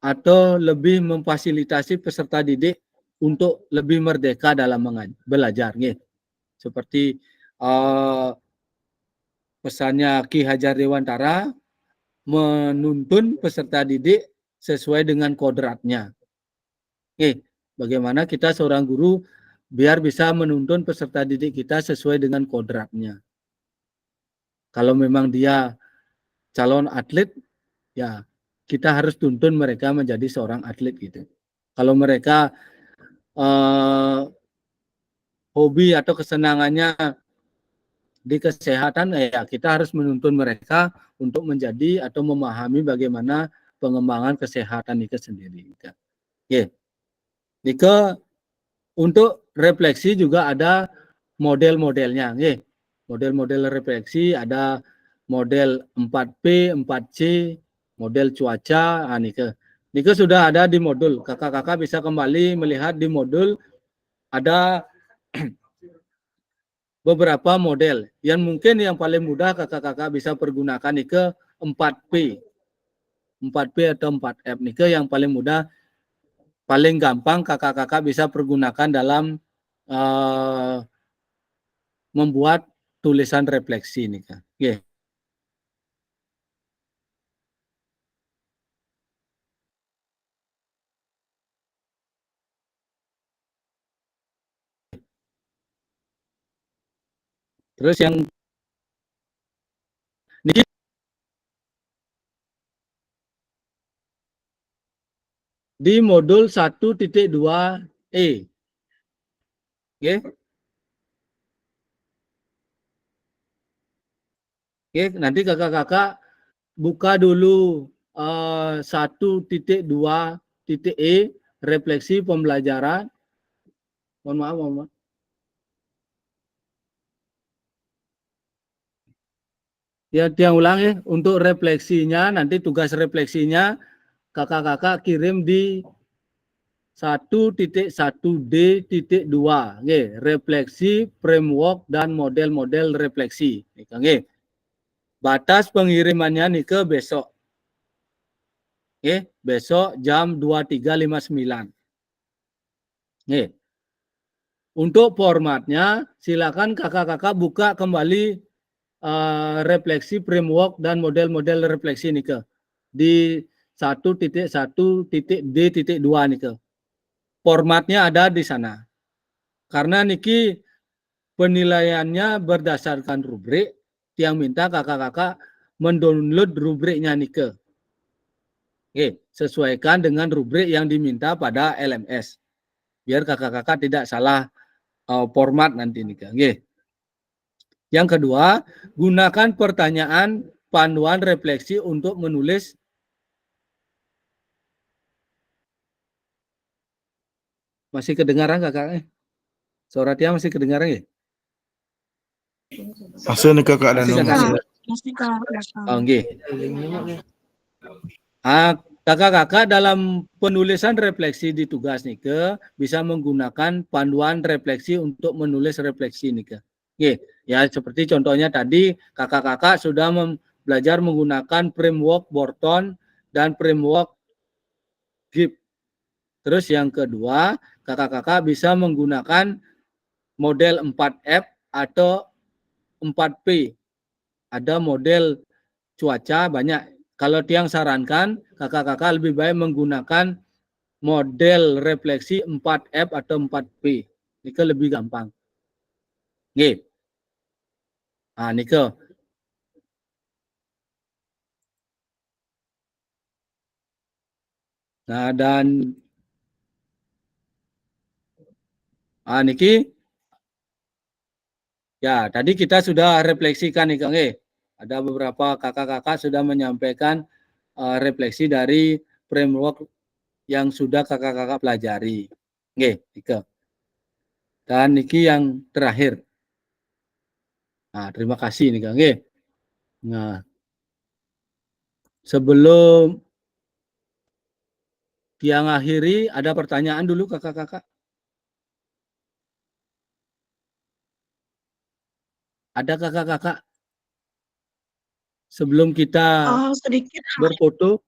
atau lebih memfasilitasi peserta didik untuk lebih merdeka dalam belajar. Nih. Seperti pesannya Ki Hajar Dewantara, menuntun peserta didik sesuai dengan kodratnya. Bagaimana kita seorang guru biar bisa menuntun peserta didik kita sesuai dengan kodratnya. Kalau memang dia calon atlet, ya kita harus tuntun mereka menjadi seorang atlet gitu. Kalau mereka hobi atau kesenangannya di kesehatan, ya kita harus menuntun mereka untuk menjadi atau memahami bagaimana pengembangan kesehatan itu sendiri. Oke. Nika untuk refleksi juga ada model-modelnya. Model-model refleksi ada model 4P, 4C, model cuaca. Nika sudah ada di modul. Kakak-kakak bisa kembali melihat di modul ada beberapa model. Yang mungkin yang paling mudah kakak-kakak bisa pergunakan Nika 4P. 4P atau 4F. Nika yang paling mudah, paling gampang kakak-kakak bisa pergunakan dalam membuat tulisan refleksi ini kan. Terus yang ini di modul 1.2E. Nanti kakak-kakak buka dulu 1.2.E refleksi pembelajaran. Mohon maaf. Ya, dia ulang ya. Untuk refleksinya, nanti tugas refleksinya kakak-kakak kirim di 1.1D.2. Refleksi, framework, dan model-model refleksi. Batas pengirimannya nih ke besok. Besok jam 23.59. Untuk formatnya, silakan kakak-kakak buka kembali refleksi, framework, dan model-model refleksi nih ke di 1.1.D.2 nih ke. Formatnya ada di sana. Karena niki penilaiannya berdasarkan rubrik, yang minta kakak-kakak mendownload rubriknya nih ke. Sesuaikan dengan rubrik yang diminta pada LMS. Biar kakak-kakak tidak salah format nanti nih ke. Yang kedua, gunakan pertanyaan panduan refleksi untuk menulis. Masih kedengaran kakak? Suara dia masih kedengaran ya? Masih nih kakak dan kakak-kakak dalam penulisan refleksi di tugas nih ke bisa menggunakan panduan refleksi untuk menulis refleksi nih ke. Ya seperti contohnya tadi kakak-kakak sudah belajar menggunakan framework Borton dan framework GIP. Terus yang kedua, kakak-kakak bisa menggunakan model 4F atau 4P. Ada model cuaca banyak. Kalau Tiang sarankan, kakak-kakak lebih baik menggunakan model refleksi 4F atau 4P. Ini lebih gampang. Nike. Nah, dan Niki. Ya, tadi kita sudah refleksikan nih Kang. Ada beberapa kakak-kakak sudah menyampaikan refleksi dari framework yang sudah kakak-kakak pelajari. Nike. Dan niki yang terakhir. Nah, terima kasih nih Kang. Nah, sebelum tiang akhiri, ada pertanyaan dulu kakak-kakak. Ada kakak-kakak? Sebelum kita sedikit berfoto.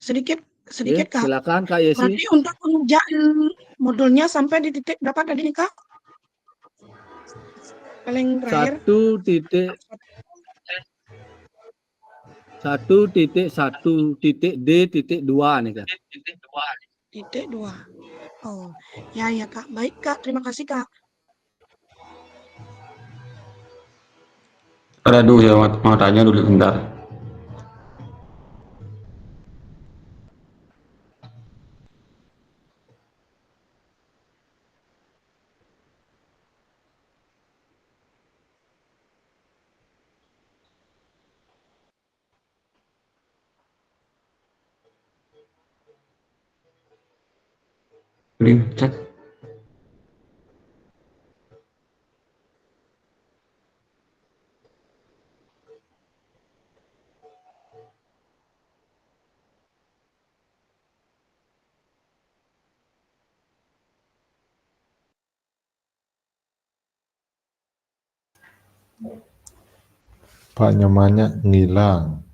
sedikit Kak. Silakan Kak Yesi. Berarti untuk pengerjaan modulnya sampai di titik berapa tadi nih Kak? Paling terakhir. 1.1.D.2 nih Kak. Titik 2. Oh, ya Kak. Baik Kak, terima kasih Kak. Aduh, ya mau tanya dulu bentar. Cek. Pak Nyomannya ngilang.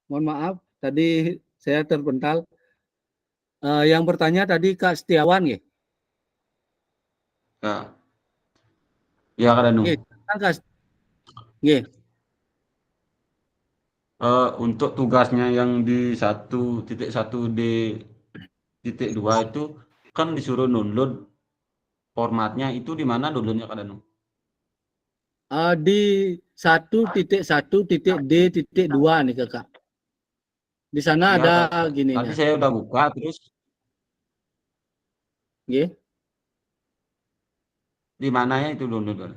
Mohon maaf, tadi saya terpental. Yang bertanya tadi Kak Setiawan ya? Ya. Ya Kak Danu. Untuk tugasnya yang di 1.1D.2 itu kan disuruh download formatnya, itu di mana downloadnya Kak Danu? Di 1.1.D.2 nih Kakak. Di sana Ya, ada gininya. tadi saya udah buka terus. Di mananya itu download?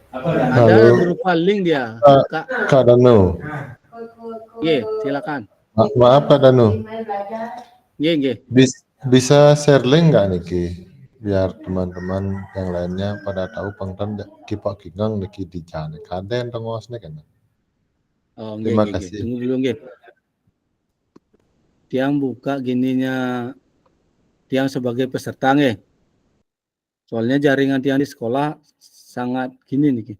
Ada berupa link dia, Kak Danu. Silakan. Maaf Kak Danu. Bisa share link nggak Niki? Biar teman-teman yang lainnya pada tahu pangtan kipak kigang Niki di jane kaden tengosnya kan. Terima kasih. Tunggu dulu Tiang buka gininya Tiang sebagai peserta Soalnya jaringan Tiang di sekolah sangat gini nih.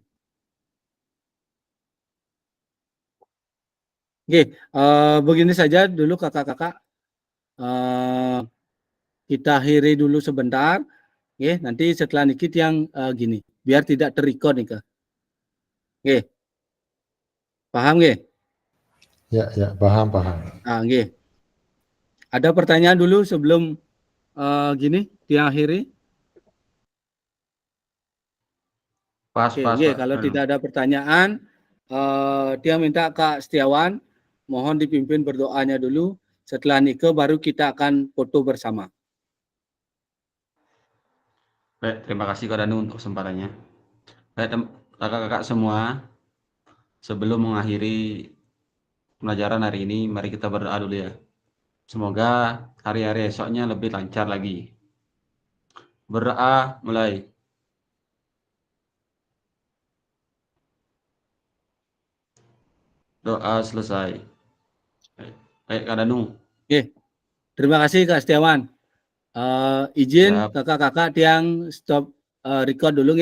Begini saja dulu kakak-kakak. Kita akhiri dulu sebentar. Nanti setelah niki Tiang gini, biar tidak ter-record nih Kak. Paham Ya, paham. Ada pertanyaan dulu sebelum gini Tiang akhiri? Pas. Kalau tidak ada pertanyaan, Tiang minta Kak Setiawan mohon dipimpin berdoanya dulu. Setelah nikah baru kita akan foto bersama. Baik, terima kasih Kak Danu untuk kesempatannya. Baik, kakak-kakak semua, sebelum mengakhiri pelajaran hari ini, mari kita berdoa dulu ya. Semoga hari-hari esoknya lebih lancar lagi. Berdoa mulai. Doa selesai. Baik Kak Danu. Terima kasih Kak Setiawan. Izin kakak-kakak Tiang stop record dulu